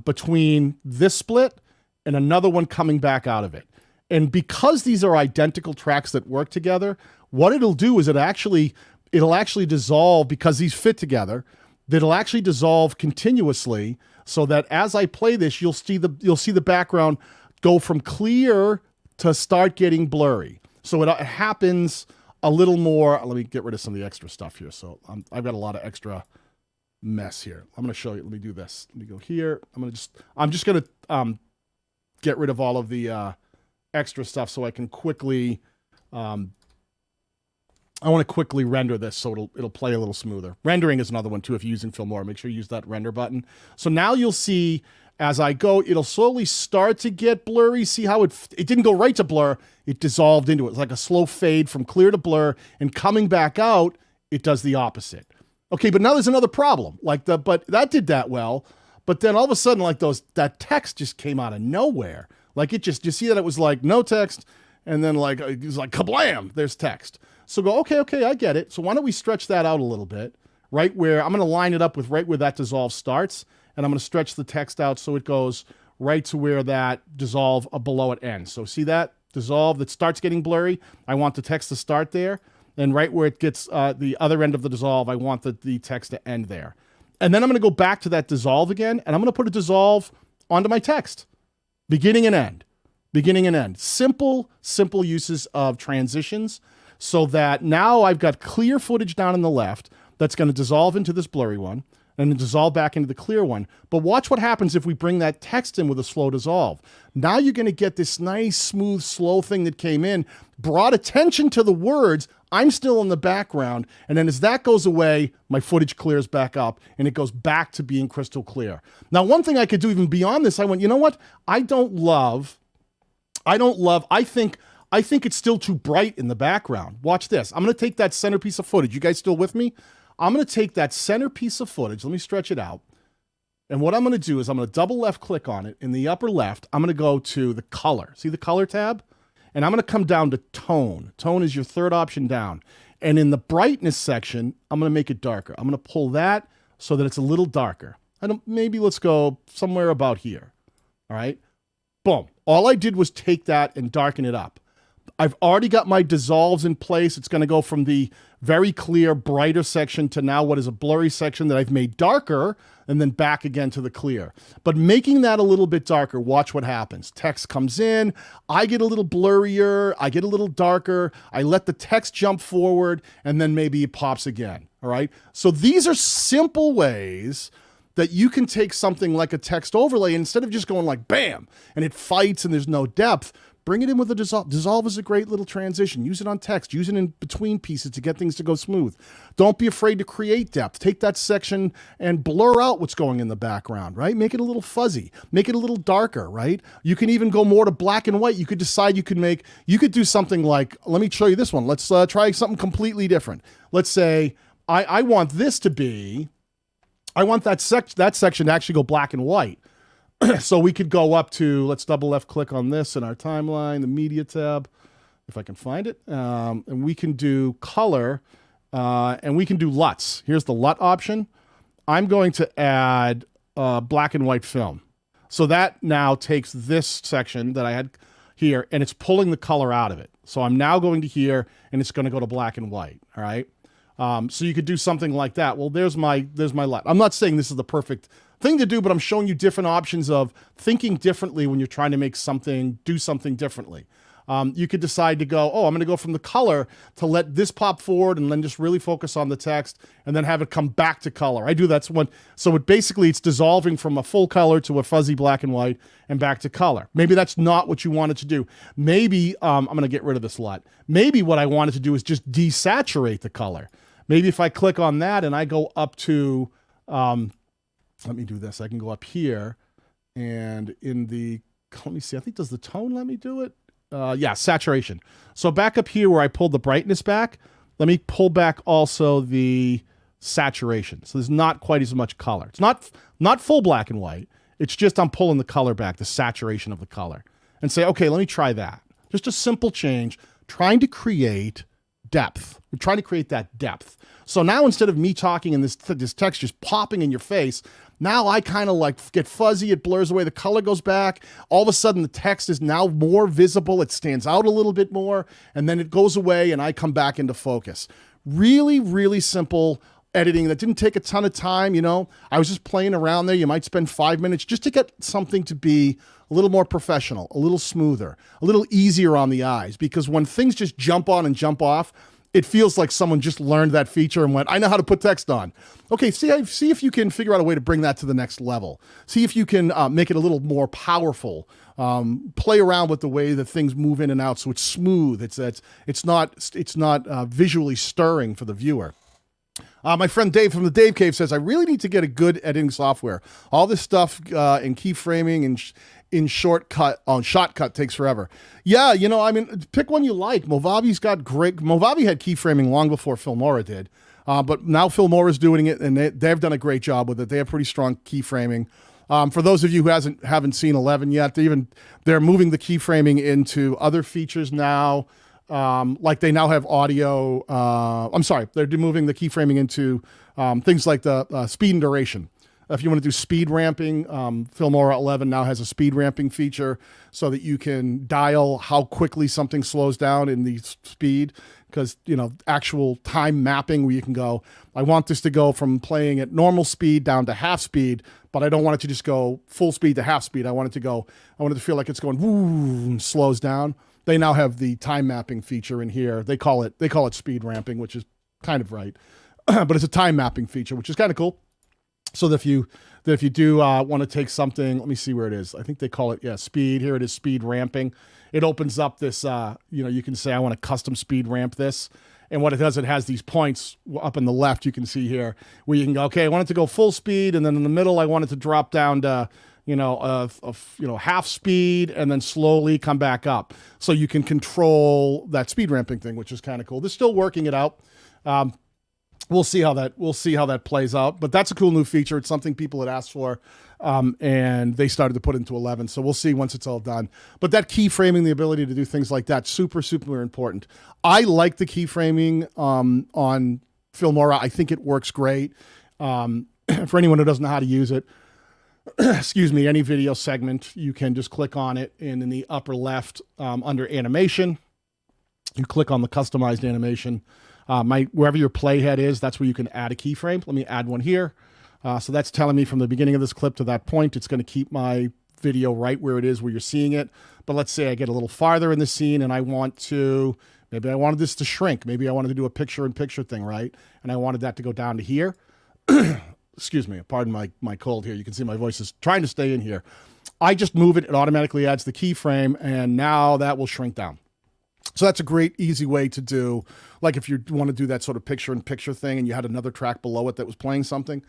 Speaker 1: between this split and another one coming back out of it. And because these are identical tracks that work together, what it'll do is it'll actually dissolve, because these fit together. That'll actually dissolve continuously, so that as I play this, you'll see the background go from clear to start getting blurry. So it happens a little more. Let me get rid of some of the extra stuff here. So I've got a lot of extra mess here. I'm going to show you. Let me do this. Let me go here. I'm just going to get rid of all of the extra stuff so I can quickly. I want to quickly render this so it'll play a little smoother. Rendering is another one too. If you're using Filmora, make sure you use that render button. So now you'll see as I go, it'll slowly start to get blurry. See how it didn't go right to blur. It dissolved into it. It's like a slow fade from clear to blur, and coming back out, it does the opposite. Okay, but now there's another problem. But that did that well. But then all of a sudden, that text just came out of nowhere. You see that it was like no text, and then it was like kablam, there's text. So go, okay, I get it. So why don't we stretch that out a little bit, right where I'm going to line it up with right where that dissolve starts, and I'm going to stretch the text out so it goes right to where that dissolve below it ends. So see that dissolve that starts getting blurry? I want the text to start there, and right where it gets the other end of the dissolve, I want the text to end there. And then I'm going to go back to that dissolve again, and I'm going to put a dissolve onto my text. Beginning and end. Beginning and end. Simple uses of transitions, so that now I've got clear footage down on the left that's going to dissolve into this blurry one and then dissolve back into the clear one. But watch what happens if we bring that text in with a slow dissolve. Now you're going to get this nice, smooth, slow thing that came in, brought attention to the words. I'm still in the background. And then as that goes away, my footage clears back up and it goes back to being crystal clear. Now, one thing I could do even beyond this, I went, you know what? I think it's still too bright in the background. Watch this. I'm going to take that center piece of footage. You guys still with me? I'm going to take that center piece of footage. Let me stretch it out. And what I'm going to do is I'm going to double left click on it. In the upper left, I'm going to go to the color. See the color tab? And I'm going to come down to tone. Tone is your third option down. And in the brightness section, I'm going to make it darker. I'm going to pull that so that it's a little darker. Maybe let's go somewhere about here. All right. Boom. All I did was take that and darken it up. I've already got my dissolves in place. It's going to go from the very clear, brighter section to now what is a blurry section that I've made darker, and then back again to the clear. But making that a little bit darker, watch what happens. Text comes in, I get a little blurrier, I get a little darker, I let the text jump forward, and then maybe it pops again, all right? So these are simple ways that you can take something like a text overlay, and instead of just going like bam, and it fights and there's no depth, bring it in with a dissolve. Dissolve is a great little transition. Use it on text. Use it in between pieces to get things to go smooth. Don't be afraid to create depth. Take that section and blur out what's going in the background, right? Make it a little fuzzy. Make it a little darker, right? You can even go more to black and white. You could decide you could do something like, let me show you this one. Let's try something completely different. Let's say I want this to be, I want that section to actually go black and white. So we could go up to, let's double left click on this in our timeline, the media tab, if I can find it. And we can do color, and we can do LUTs. Here's the LUT option. I'm going to add black and white film. So that now takes this section that I had here, and it's pulling the color out of it. So I'm now going to here, and it's going to go to black and white, all right? So you could do something like that. Well, there's my LUT. I'm not saying this is the perfect thing to do, but I'm showing you different options of thinking differently when you're trying to make something, do something differently. You could decide to go, oh, I'm going to go from the color to let this pop forward and then just really focus on the text and then have it come back to color. I do that's one. So it basically it's dissolving from a full color to a fuzzy black and white and back to color. Maybe that's not what you wanted to do. Maybe I'm going to get rid of this LUT. Maybe what I wanted to do is just desaturate the color. Maybe if I click on that and I go up to, let me do this. I can go up here and in the, let me see, I think does the tone let me do it? Yeah, saturation. So back up here where I pulled the brightness back, let me pull back also the saturation. So there's not quite as much color. It's not full black and white. It's just I'm pulling the color back, the saturation of the color. And say, okay, let me try that. Just a simple change, trying to create depth. We're trying to create that depth. So now instead of me talking and this text just popping in your face, now I kind of like get fuzzy, it blurs away, the color goes back. All of a sudden the text is now more visible, it stands out a little bit more, and then it goes away and I come back into focus. Really, really simple editing that didn't take a ton of time, you know. I was just playing around there. You might spend 5 minutes just to get something to be a little more professional, a little smoother, a little easier on the eyes, because when things just jump on and jump off, it feels like someone just learned that feature and went, I know how to put text on. Okay, see if you can figure out a way to bring that to the next level. See if you can make it a little more powerful. Play around with the way that things move in and out so it's smooth. It's not visually stirring for the viewer. My friend Dave from the Dave Cave says, I really need to get a good editing software. All this stuff in keyframing and in Shotcut takes forever. Yeah, you know, I mean, pick one you like. Movavi's got great. Movavi had keyframing long before Filmora did, but now Filmora's doing it, and they've done a great job with it. They have pretty strong keyframing. For those of you who haven't seen 11 yet, they're moving the keyframing into other features now. Like they now have audio. I'm sorry, they're moving the keyframing into things like the speed and duration. If you want to do speed ramping, Filmora 11 now has a speed ramping feature so that you can dial how quickly something slows down in the speed, because, you know, actual time mapping where you can go, I want this to go from playing at normal speed down to half speed, but I don't want it to just go full speed to half speed. I want it to feel like it's going woo and slows down. They now have the time mapping feature in here. They call it speed ramping, which is kind of right, but it's a time mapping feature, which is kind of cool. So that if you do want to take something, let me see where it is. I think they call it, speed. Here it is, speed ramping. It opens up this, you can say, I want to custom speed ramp this. And what it does, it has these points up in the left, you can see here, where you can go, okay, I want it to go full speed. And then in the middle, I want it to drop down to, half speed and then slowly come back up. So you can control that speed ramping thing, which is kind of cool. They're still working it out. We'll see how that plays out, but that's a cool new feature. It's something people had asked for, and they started to put into 11. So we'll see once it's all done. But that keyframing, the ability to do things like that, super, super important. I like the keyframing on Filmora. I think it works great. For anyone who doesn't know how to use it, excuse me, any video segment, you can just click on it, and in the upper left under animation, you click on the customized animation. Wherever your playhead is, that's where you can add a keyframe. Let me add one here. So that's telling me from the beginning of this clip to that point, it's going to keep my video right where it is, where you're seeing it. But let's say I get a little farther in the scene and maybe I wanted this to shrink. Maybe I wanted to do a picture-in-picture thing, right? And I wanted that to go down to here. Excuse me, pardon my cold here. You can see my voice is trying to stay in here. I just move it. It automatically adds the keyframe, and now that will shrink down. So that's a great, easy way to do, like if you want to do that sort of picture-in-picture thing and you had another track below it that was playing something.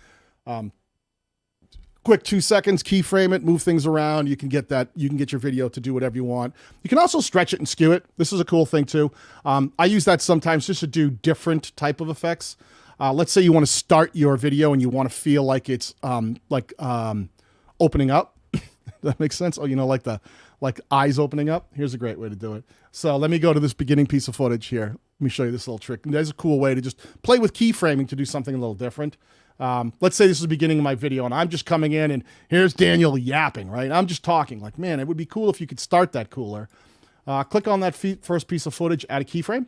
Speaker 1: Quick 2 seconds, keyframe it, move things around. You can get your video to do whatever you want. You can also stretch it and skew it. This is a cool thing too. I use that sometimes just to do different type of effects. Let's say you want to start your video and you want to feel like it's opening up. That makes sense? Oh, you know, like eyes opening up? Here's a great way to do it. So let me go to this beginning piece of footage here. Let me show you this little trick. And there's a cool way to just play with keyframing to do something a little different. Let's say this is the beginning of my video and I'm just coming in and here's Daniel yapping, right? I'm just talking like, man, it would be cool if you could start that cooler. Click on that first piece of footage, add a keyframe.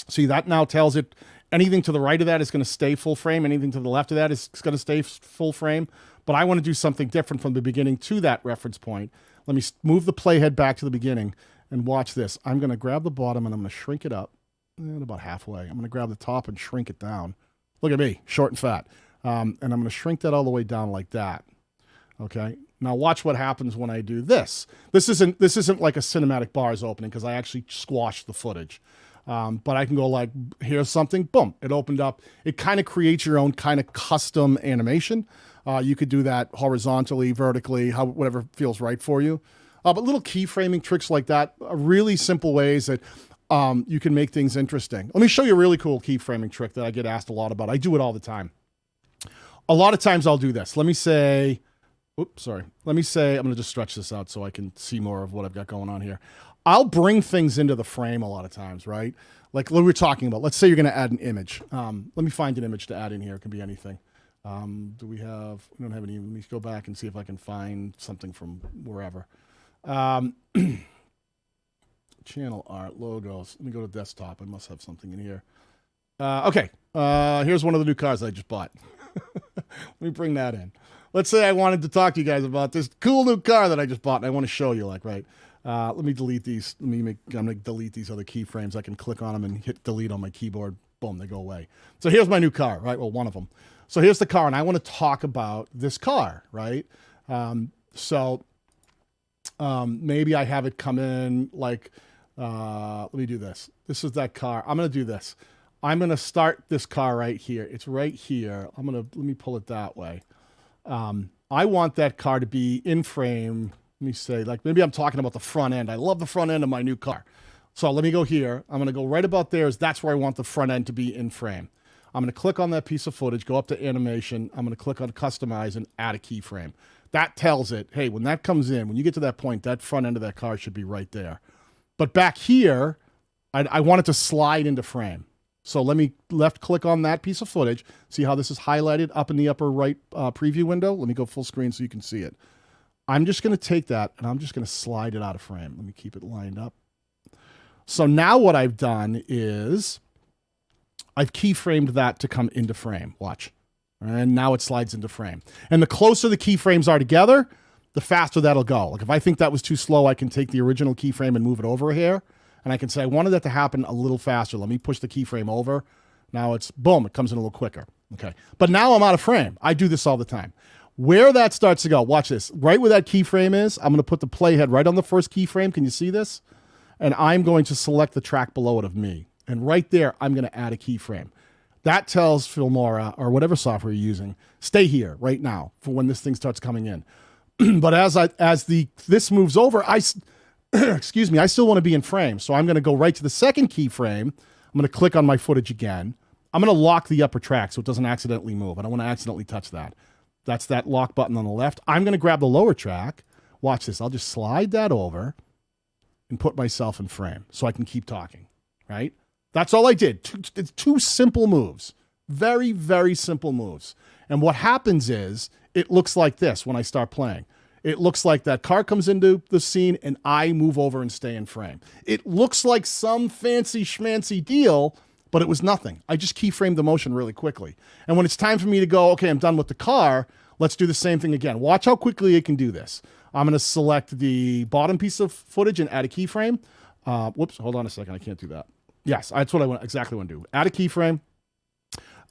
Speaker 1: See, that now tells it anything to the right of that is going to stay full frame. Anything to the left of that is going to stay full frame. But I want to do something different from the beginning to that reference point. Let me move the playhead back to the beginning and watch this. I'm going to grab the bottom and I'm going to shrink it up about halfway. I'm going to grab the top and shrink it down. Look at me, short and fat. And I'm going to shrink that all the way down like that. Okay. Now watch what happens when I do this. This isn't like a cinematic bars opening because I actually squashed the footage. But I can go like, here's something, boom, it opened up. It kind of creates your own kind of custom animation. You could do that horizontally, vertically, whatever feels right for you. But little keyframing tricks like that are really simple ways that you can make things interesting. Let me show you a really cool keyframing trick that I get asked a lot about. I do it all the time. A lot of times I'll do this. Let me say, oops, sorry. Let me say, I'm going to just stretch this out so I can see more of what I've got going on here. I'll bring things into the frame a lot of times, right? Like what we were talking about. Let's say you're going to add an image. Let me find an image to add in here. It can be anything. We don't have any. Let me go back and see if I can find something from wherever. Channel art, logos. Let me go to desktop. I must have something in here. Okay. Here's one of the new cars I just bought. Let me bring that in. Let's say I wanted to talk to you guys about this cool new car that I just bought and I want to show you, like, right? Let me delete these. I'm going to delete these other keyframes. I can click on them and hit delete on my keyboard. Boom, they go away. So here's my new car, right? Well, one of them. So here's the car, and I want to talk about this car, right? Maybe I have it come in like, let me do this. This is that car. I'm going to do this. I'm going to start this car right here. It's right here. Let me pull it that way. I want that car to be in frame. Let me say, like, maybe I'm talking about the front end. I love the front end of my new car. So let me go here. I'm going to go right about there. That's where I want the front end to be in frame. I'm going to click on that piece of footage, go up to animation. I'm going to click on customize and add a keyframe. That tells it, hey, when that comes in, when you get to that point, that front end of that car should be right there. But back here, I want it to slide into frame. So let me left click on that piece of footage. See how this is highlighted up in the upper right preview window? Let me go full screen so you can see it. I'm just going to take that and I'm just going to slide it out of frame. Let me keep it lined up. So now what I've done is I've keyframed that to come into frame. Watch. And now it slides into frame. And the closer the keyframes are together, the faster that'll go. Like if I think that was too slow, I can take the original keyframe and move it over here. And I can say, I wanted that to happen a little faster. Let me push the keyframe over. Now it's, boom, it comes in a little quicker. Okay. But now I'm out of frame. I do this all the time. Where that starts to go, watch this. Right where that keyframe is, I'm going to put the playhead right on the first keyframe. Can you see this? And I'm going to select the track below it of me. And right there, I'm going to add a keyframe. That tells Filmora, or whatever software you're using, stay here right now for when this thing starts coming in. But as this moves over, excuse me, I still want to be in frame. So I'm going to go right to the second keyframe. I'm going to click on my footage again. I'm going to lock the upper track so it doesn't accidentally move. I don't want to accidentally touch that. That's that lock button on the left. I'm going to grab the lower track. Watch this. I'll just slide that over and put myself in frame so I can keep talking, right? That's all I did. Two simple moves. Very, very simple moves. And what happens is it looks like this when I start playing. It looks like that car comes into the scene and I move over and stay in frame. It looks like some fancy schmancy deal, but it was nothing. I just keyframed the motion really quickly. And when it's time for me to go, okay, I'm done with the car, let's do the same thing again. Watch how quickly it can do this. I'm going to select the bottom piece of footage and add a keyframe. Whoops, hold on a second. I can't do that. Yes, that's what I exactly want to do. Add a keyframe.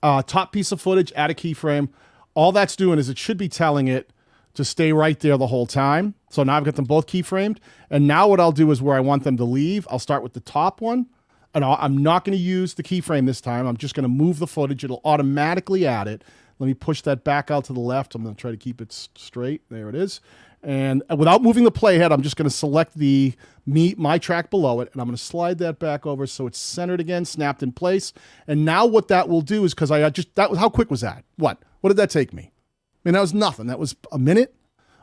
Speaker 1: Top piece of footage, add a keyframe. All that's doing is it should be telling it to stay right there the whole time. So now I've got them both keyframed. And now what I'll do is where I want them to leave, I'll start with the top one. And I'm not going to use the keyframe this time. I'm just going to move the footage. It'll automatically add it. Let me push that back out to the left. I'm going to try to keep it straight. There it is. And without moving the playhead, I'm just going to select my track below it, and I'm going to slide that back over so it's centered again, snapped in place. And now what that will do is, because how quick was that? What did that take me? I mean, that was nothing. That was a minute.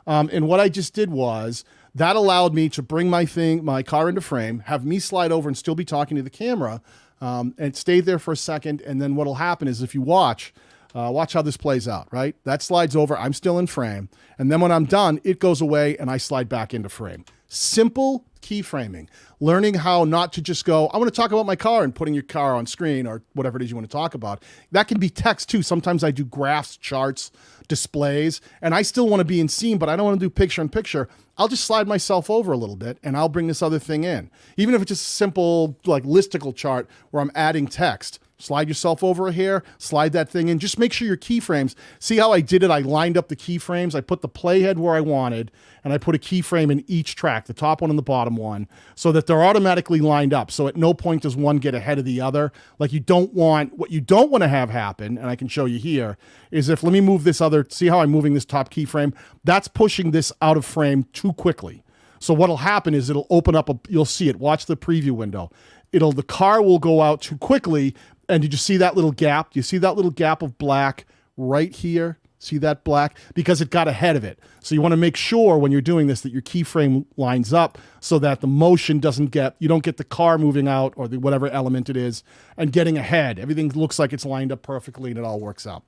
Speaker 1: And what I just did was that allowed me to bring my car into frame, have me slide over and still be talking to the camera, and stay there for a second. And then what'll happen is if you watch how this plays out, right? That slides over, I'm still in frame. And then when I'm done, it goes away and I slide back into frame. Simple keyframing, learning how not to just go, I want to talk about my car and putting your car on screen or whatever it is you want to talk about. That can be text too. Sometimes I do graphs, charts, displays, and I still want to be in scene, but I don't want to do picture in picture. I'll just slide myself over a little bit and I'll bring this other thing in. Even if it's just a simple like listicle chart where I'm adding text, slide yourself over here, slide that thing in. Just make sure your keyframes, see how I did it? I lined up the keyframes. I put the playhead where I wanted, and I put a keyframe in each track, the top one and the bottom one, so that they're automatically lined up. So at no point does one get ahead of the other. Like what you don't want to have happen, and I can show you here, is if, let me move this other, see how I'm moving this top keyframe? That's pushing this out of frame too quickly. So what'll happen is it'll open up, you'll see it, watch the preview window. The car will go out too quickly. And did you see that little gap? Do you see that little gap of black right here? See that black? Because it got ahead of it. So you want to make sure when you're doing this that your keyframe lines up so that the motion you don't get the car moving out or whatever element it is and getting ahead. Everything looks like it's lined up perfectly and it all works out.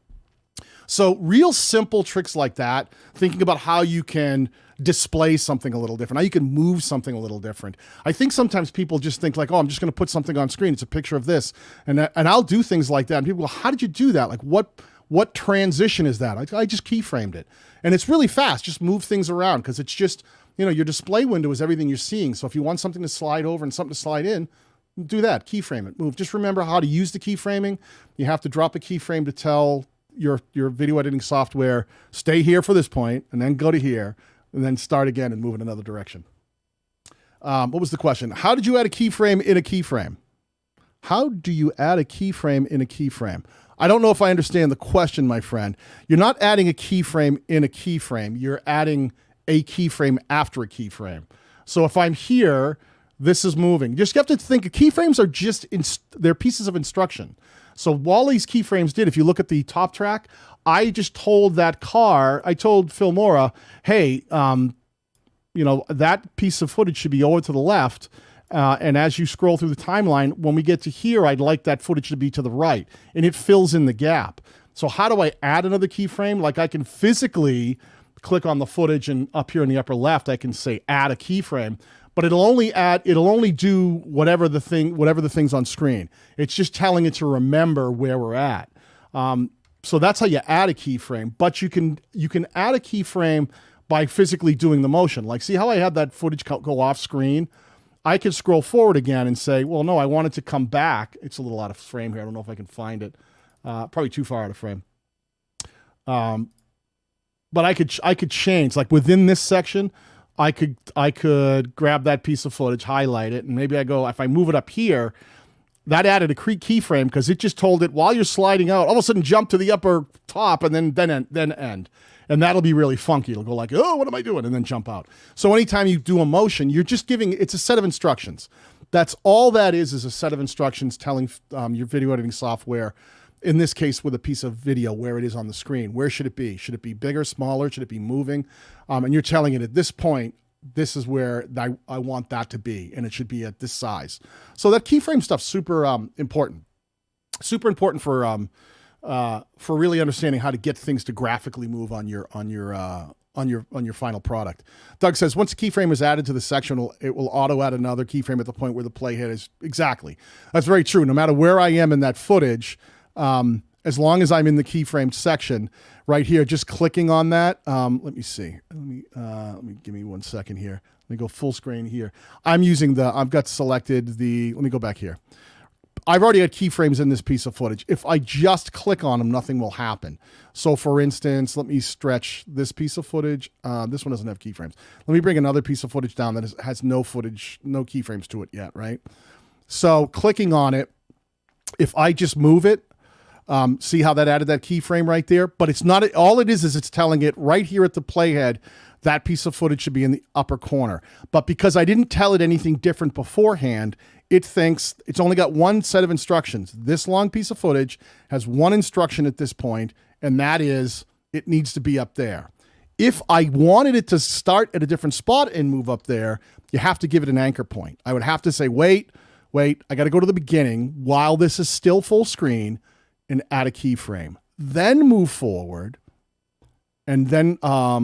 Speaker 1: So real simple tricks like that, thinking about how you can display something a little different, how you can move something a little different. I think sometimes people just think like, oh, I'm just going to put something on screen. It's a picture of this. And I'll do things like that. And people go, how did you do that? Like what transition is that? I just keyframed it. And it's really fast. Just move things around because it's just, your display window is everything you're seeing. So if you want something to slide over and something to slide in, do that. Keyframe it. Move. Just remember how to use the keyframing. You have to drop a keyframe to tell your video editing software, stay here for this point, and then go to here, and then start again and move in another direction. What was the question? How did you add a keyframe in a keyframe? How do you add a keyframe in a keyframe? I don't know if I understand the question, my friend. You're not adding a keyframe in a keyframe. You're adding a keyframe after a keyframe. So if I'm here, this is moving. You just have to think keyframes are just, they're pieces of instruction. So all these keyframes did, if you look at the top track, I just told that car, I told Filmora, hey, that piece of footage should be over to the left. And as you scroll through the timeline, when we get to here, I'd like that footage to be to the right. And it fills in the gap. So how do I add another keyframe? Like I can physically click on the footage and up here in the upper left, I can say add a keyframe. But it'll only do whatever the thing's on screen. It's just telling it to remember where we're at. So that's how you add a keyframe. But you can add a keyframe by physically doing the motion. Like, see how I had that footage go off screen? I could scroll forward again and say, well, no, I want it to come back. It's a little out of frame here. I don't know if I can find it. Probably too far out of frame. But I could change, like within this section, I could grab that piece of footage, highlight it, and maybe if I move it up here, that added a keyframe because it just told it while you're sliding out, all of a sudden jump to the upper top and then end. And that'll be really funky. It'll go like, oh, what am I doing? And then jump out. So anytime you do a motion, you're just it's a set of instructions. That's all that is a set of instructions telling your video editing software, in this case with a piece of video, where it is on the screen. Where should it be? Should it be bigger, smaller? Should it be moving? And you're telling it at this point, this is where I want that to be, and it should be at this size. So that keyframe stuff's super important. Super important for really understanding how to get things to graphically move on your final product. Doug says, once a keyframe is added to the section, it will auto add another keyframe at the point where the playhead is. Exactly. That's very true. No matter where I am in that footage, as long as I'm in the keyframe section right here, just clicking on that. Let me see. Let me give me 1 second here. Let me go full screen here. I've got selected let me go back here. I've already had keyframes in this piece of footage. If I just click on them, nothing will happen. So for instance, let me stretch this piece of footage. This one doesn't have keyframes. Let me bring another piece of footage down that has no footage, no keyframes to it yet, right? So clicking on it, if I just move it, see how that added that keyframe right there? But it's not, all it is it's telling it right here at the playhead, that piece of footage should be in the upper corner. But because I didn't tell it anything different beforehand, it thinks it's only got one set of instructions. This long piece of footage has one instruction at this point, and that is it needs to be up there. If I wanted it to start at a different spot and move up there, you have to give it an anchor point. I would have to say, wait, I got to go to the beginning while this is still full screen and add a keyframe. Then move forward and then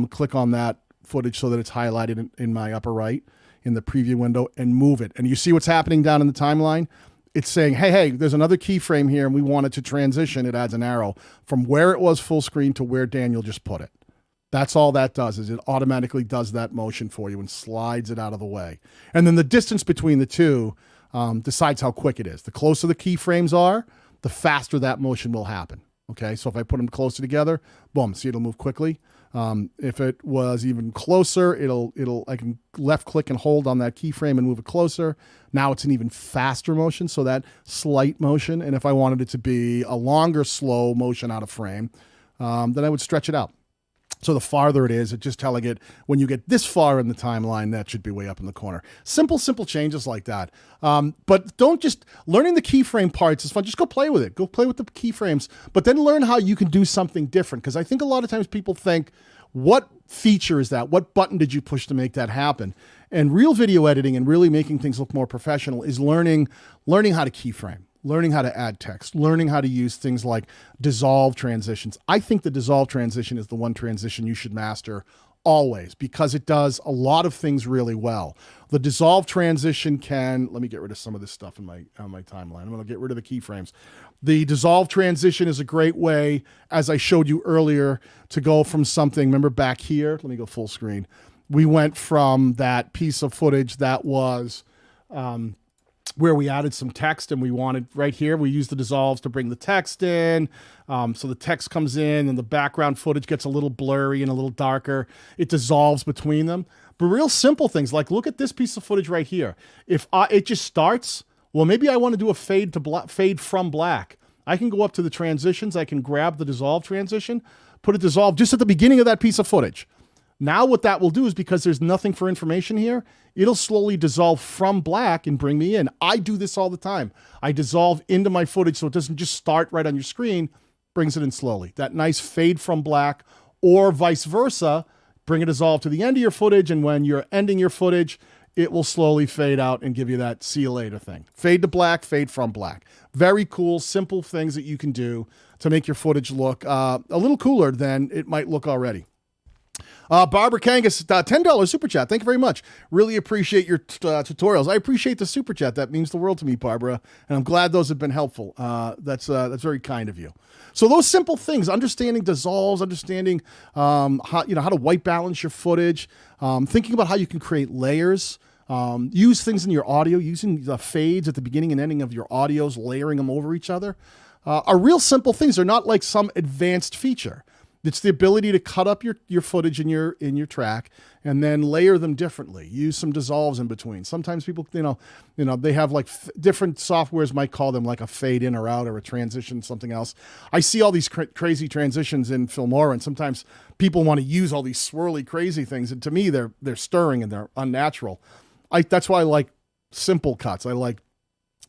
Speaker 1: click on that footage so that it's highlighted in my upper right in the preview window and move it. And you see what's happening down in the timeline? It's saying, hey, there's another keyframe here and we want it to transition. It adds an arrow from where it was full screen to where Daniel just put it. That's all that does, is it automatically does that motion for you and slides it out of the way. And then the distance between the two decides how quick it is. The closer the keyframes are, the faster that motion will happen. Okay, so if I put them closer together, boom, see, it'll move quickly. If it was even closer, I can left click and hold on that keyframe and move it closer. Now it's an even faster motion, so that slight motion. And if I wanted it to be a longer, slow motion out of frame, then I would stretch it out. So the farther it is, it's just telling it when you get this far in the timeline, that should be way up in the corner. Simple changes like that. But don't just, learning the keyframe parts is fun. Just go play with it. Go play with the keyframes, but then learn how you can do something different. Because I think a lot of times people think, what feature is that? What button did you push to make that happen? And real video editing and really making things look more professional is learning how to keyframe, learning how to add text, learning how to use things like dissolve transitions. I think the dissolve transition is the one transition you should master always because it does a lot of things really well. The dissolve transition can, let me get rid of some of this stuff on my timeline. I'm going to get rid of the keyframes. The dissolve transition is a great way, as I showed you earlier, to go from something, remember back here, let me go full screen. We went from that piece of footage that was, where we added some text and we wanted right here, we use the dissolves to bring the text in. So the text comes in and the background footage gets a little blurry and a little darker. It dissolves between them. But real simple things like look at this piece of footage right here. If it just starts, well, maybe I want to do a fade from black. I can go up to the transitions. I can grab the dissolve transition, put a dissolve just at the beginning of that piece of footage. Now what that will do is because there's nothing for information here, it'll slowly dissolve from black and bring me in. I do this all the time. I dissolve into my footage so it doesn't just start right on your screen, brings it in slowly. That nice fade from black or vice versa, bring a dissolve to the end of your footage and when you're ending your footage, it will slowly fade out and give you that see you later thing. Fade to black, fade from black. Very cool, simple things that you can do to make your footage look a little cooler than it might look already. Barbara Kangas, $10 super chat. Thank you very much. Really appreciate your tutorials. I appreciate the super chat. That means the world to me, Barbara, and I'm glad those have been helpful. That's very kind of you. So those simple things, understanding dissolves, understanding how to white balance your footage, thinking about how you can create layers, use things in your audio, using the fades at the beginning and ending of your audios, layering them over each other, are real simple things. They're not like some advanced feature. It's the ability to cut up your footage in your track and then layer them differently. Use some dissolves in between. Sometimes people, they have like different softwares might call them like a fade in or out or a transition, something else. I see all these crazy transitions in Filmora, and sometimes people want to use all these swirly, crazy things, and to me, they're stirring and they're unnatural. That's why I like simple cuts. I like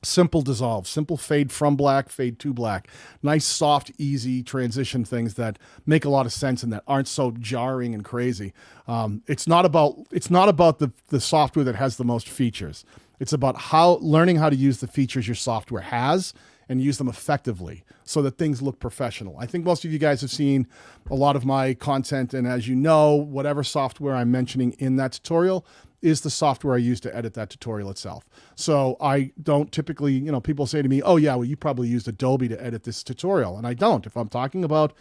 Speaker 1: simple dissolve, simple fade from black, fade to black. Nice, soft, easy transition things that make a lot of sense and that aren't so jarring and crazy. It's not about the software that has the most features. It's about learning how to use the features your software has and use them effectively so that things look professional. I think most of you guys have seen a lot of my content, and as you know, whatever software I'm mentioning in that tutorial is the software I use to edit that tutorial itself. So I don't typically, people say to me, oh yeah, well, you probably used Adobe to edit this tutorial. And I don't. If I'm talking about,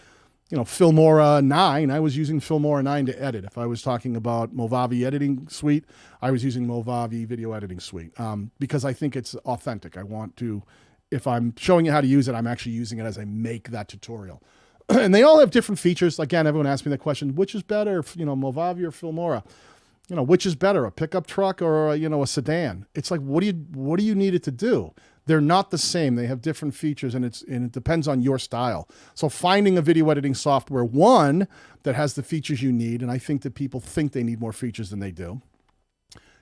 Speaker 1: Filmora 9, I was using Filmora 9 to edit. If I was talking about Movavi Editing Suite, I was using Movavi Video Editing Suite because I think it's authentic. I want to, if I'm showing you how to use it, I'm actually using it as I make that tutorial. And they all have different features. Again, everyone asked me that question, which is better, Movavi or Filmora? Which is better, a pickup truck or a sedan? It's like, what do you need it to do? They're not the same. They have different features, and it depends on your style. So finding a video editing software, one that has the features you need, and I think that people think they need more features than they do.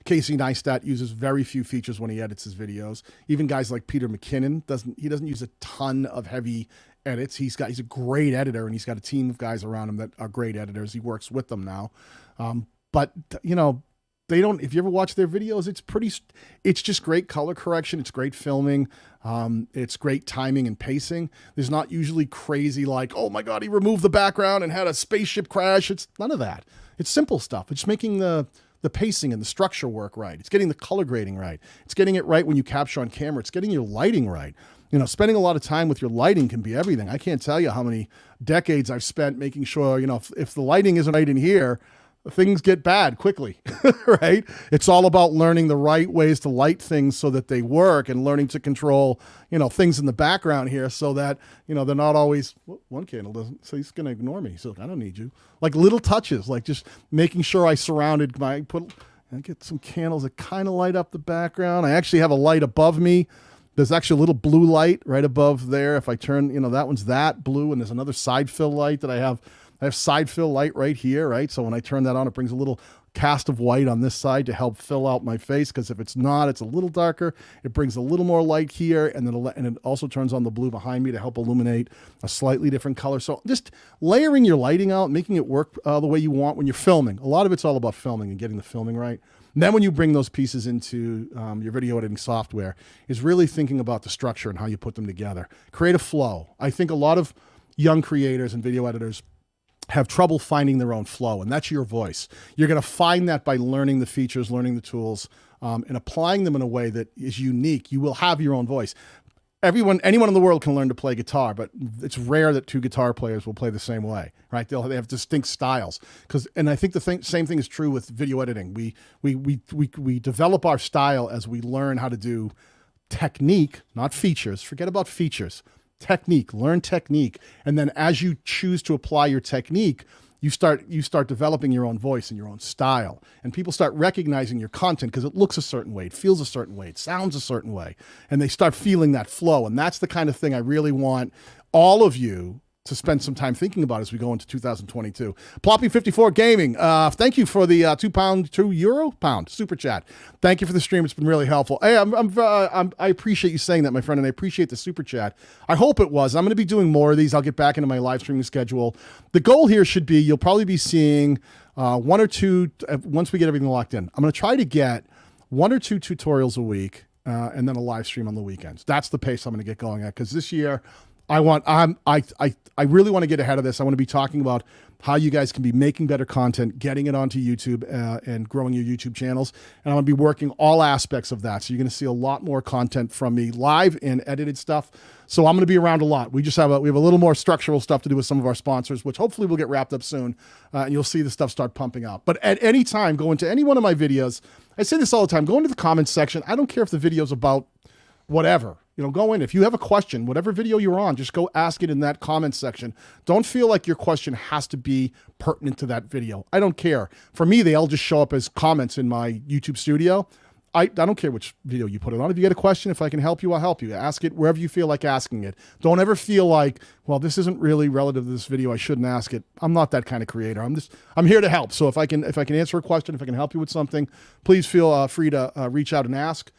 Speaker 1: Casey Neistat uses very few features when he edits his videos. Even guys like Peter McKinnon doesn't use a ton of heavy edits. He's a great editor, and he's got a team of guys around him that are great editors. He works with them now. But you know, they don't, if you ever watch their videos, it's just great color correction. It's great filming. It's great timing and pacing. There's not usually crazy like, oh my God, he removed the background and had a spaceship crash. It's none of that. It's simple stuff. It's making the pacing and the structure work right. It's getting the color grading right. It's getting it right when you capture on camera. It's getting your lighting right. You know, spending a lot of time with your lighting can be everything. I can't tell you how many decades I've spent making sure, you know, if the lighting isn't right in here, things get bad quickly, right? It's all about learning the right ways to light things so that they work, and learning to control, you know, things in the background here so that, you know, they're not always, well, one candle doesn't, so he's going to ignore me. So I don't need you. Like little touches, like just making sure I get some candles that kind of light up the background. I actually have a light above me. There's actually a little blue light right above there. If I turn, you know, that one's that blue, and there's another side fill light that I have side fill light right here, right? So when I turn that on, it brings a little cast of white on this side to help fill out my face, because if it's not, it's a little darker. It brings a little more light here, and then it also turns on the blue behind me to help illuminate a slightly different color. So just layering your lighting out, making it work the way you want when you're filming. A lot of it's all about filming and getting the filming right. And then when you bring those pieces into your video editing software, is really thinking about the structure and how you put them together. Create a flow. I think a lot of young creators and video editors have trouble finding their own flow, and that's your voice. You're going to find that by learning the features, learning the tools, and applying them in a way that is unique. You will have your own voice. Anyone in the world can learn to play guitar, but it's rare that two guitar players will play the same way, right? They have distinct styles. And I think same thing is true with video editing. We develop our style as we learn how to do technique, not features. Forget about features. Technique, learn technique. And then as you choose to apply your technique, you start developing your own voice and your own style. And people start recognizing your content because it looks a certain way, it feels a certain way, it sounds a certain way. And they start feeling that flow. And that's the kind of thing I really want all of you to spend some time thinking about as we go into 2022. Ploppy54 Gaming, thank you for the €2 super chat. Thank you for the stream. It's been really helpful. Hey, I appreciate you saying that, my friend, and I appreciate the super chat. I hope it was. I'm going to be doing more of these. I'll get back into my live streaming schedule. The goal here should be, you'll probably be seeing one or two, once we get everything locked in. I'm going to try to get 1 or 2 tutorials a week and then a live stream on the weekends. That's the pace I'm going to get going at, because this year, I really want to get ahead of this. I want to be talking about how you guys can be making better content, getting it onto YouTube and growing your YouTube channels. And I'm going to be working all aspects of that. So you're going to see a lot more content from me, live and edited stuff. So I'm going to be around a lot. We have a little more structural stuff to do with some of our sponsors, which hopefully will get wrapped up soon. And you'll see the stuff start pumping out. But at any time, go into any one of my videos. I say this all the time, go into the comments section. I don't care if the video's about whatever. You know, go in. If you have a question, whatever video you're on, just go ask it in that comment section. Don't feel like your question has to be pertinent to that video. I don't care. For me, they all just show up as comments in my YouTube studio. I don't care which video you put it on. If you get a question, if I can help you, I'll help you. Ask it wherever you feel like asking it. Don't ever feel like, well, this isn't really relative to this video, I shouldn't ask it. I'm not that kind of creator. I'm here to help. So if I can answer a question, if I can help you with something, please feel free to reach out and ask.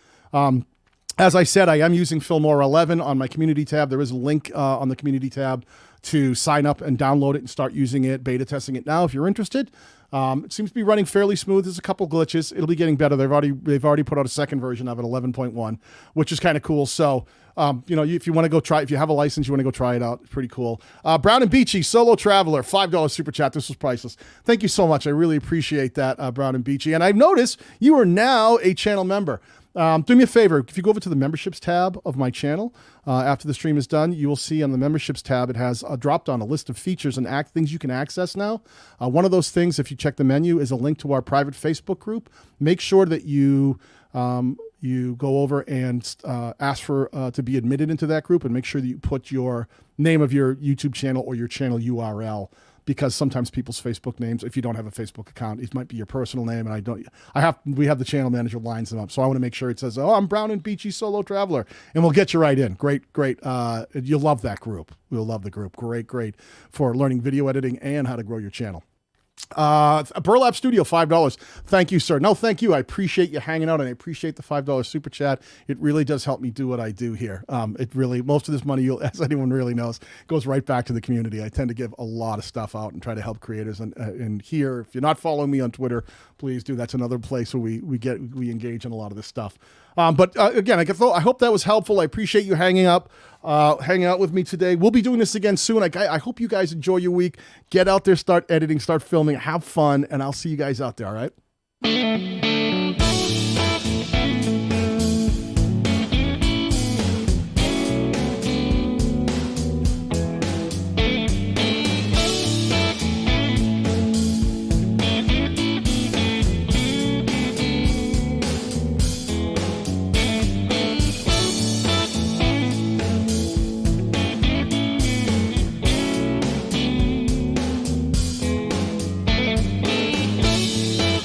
Speaker 1: As I said, I am using Filmora 11 on my community tab. There is a link on the community tab to sign up and download it and start using it, beta testing it now if you're interested. It seems to be running fairly smooth. There's a couple glitches. It'll be getting better. They've already put out a second version of it, 11.1, which is kind of cool. So, if you want to go try, if you have a license, you want to go try it out. It's pretty cool. Brown and Beachy, Solo Traveler, $5 super chat. This was priceless. Thank you so much. I really appreciate that, Brown and Beachy. And I've noticed you are now a channel member. Do me a favor. If you go over to the memberships tab of my channel, after the stream is done, you will see on the memberships tab, it has dropped on a list of features and things you can access now. One of those things, if you check the menu, is a link to our private Facebook group. Make sure that you go over and ask for to be admitted into that group, and make sure that you put your name of your YouTube channel or your channel URL, because sometimes people's Facebook names, if you don't have a Facebook account, it might be your personal name, and we have the channel manager lines them up. So I want to make sure it says, I'm Brown and Beachy Solo Traveler, and we'll get you right in. Great. You'll love that group. We'll love the group. Great for learning video editing and how to grow your channel. Burlap Studio, $5. Thank you, sir. No, thank you. I appreciate you hanging out, and I appreciate the $5 super chat. It really does help me do what I do here. It really, most of this money, as anyone really knows, goes right back to the community. I tend to give a lot of stuff out and try to help creators. And here, if you're not following me on Twitter, please do. That's another place where we engage in a lot of this stuff. But again, I hope that was helpful. I appreciate you hanging out with me today. We'll be doing this again soon. I hope you guys enjoy your week. Get out there, start editing, start filming, have fun, and I'll see you guys out there, all right?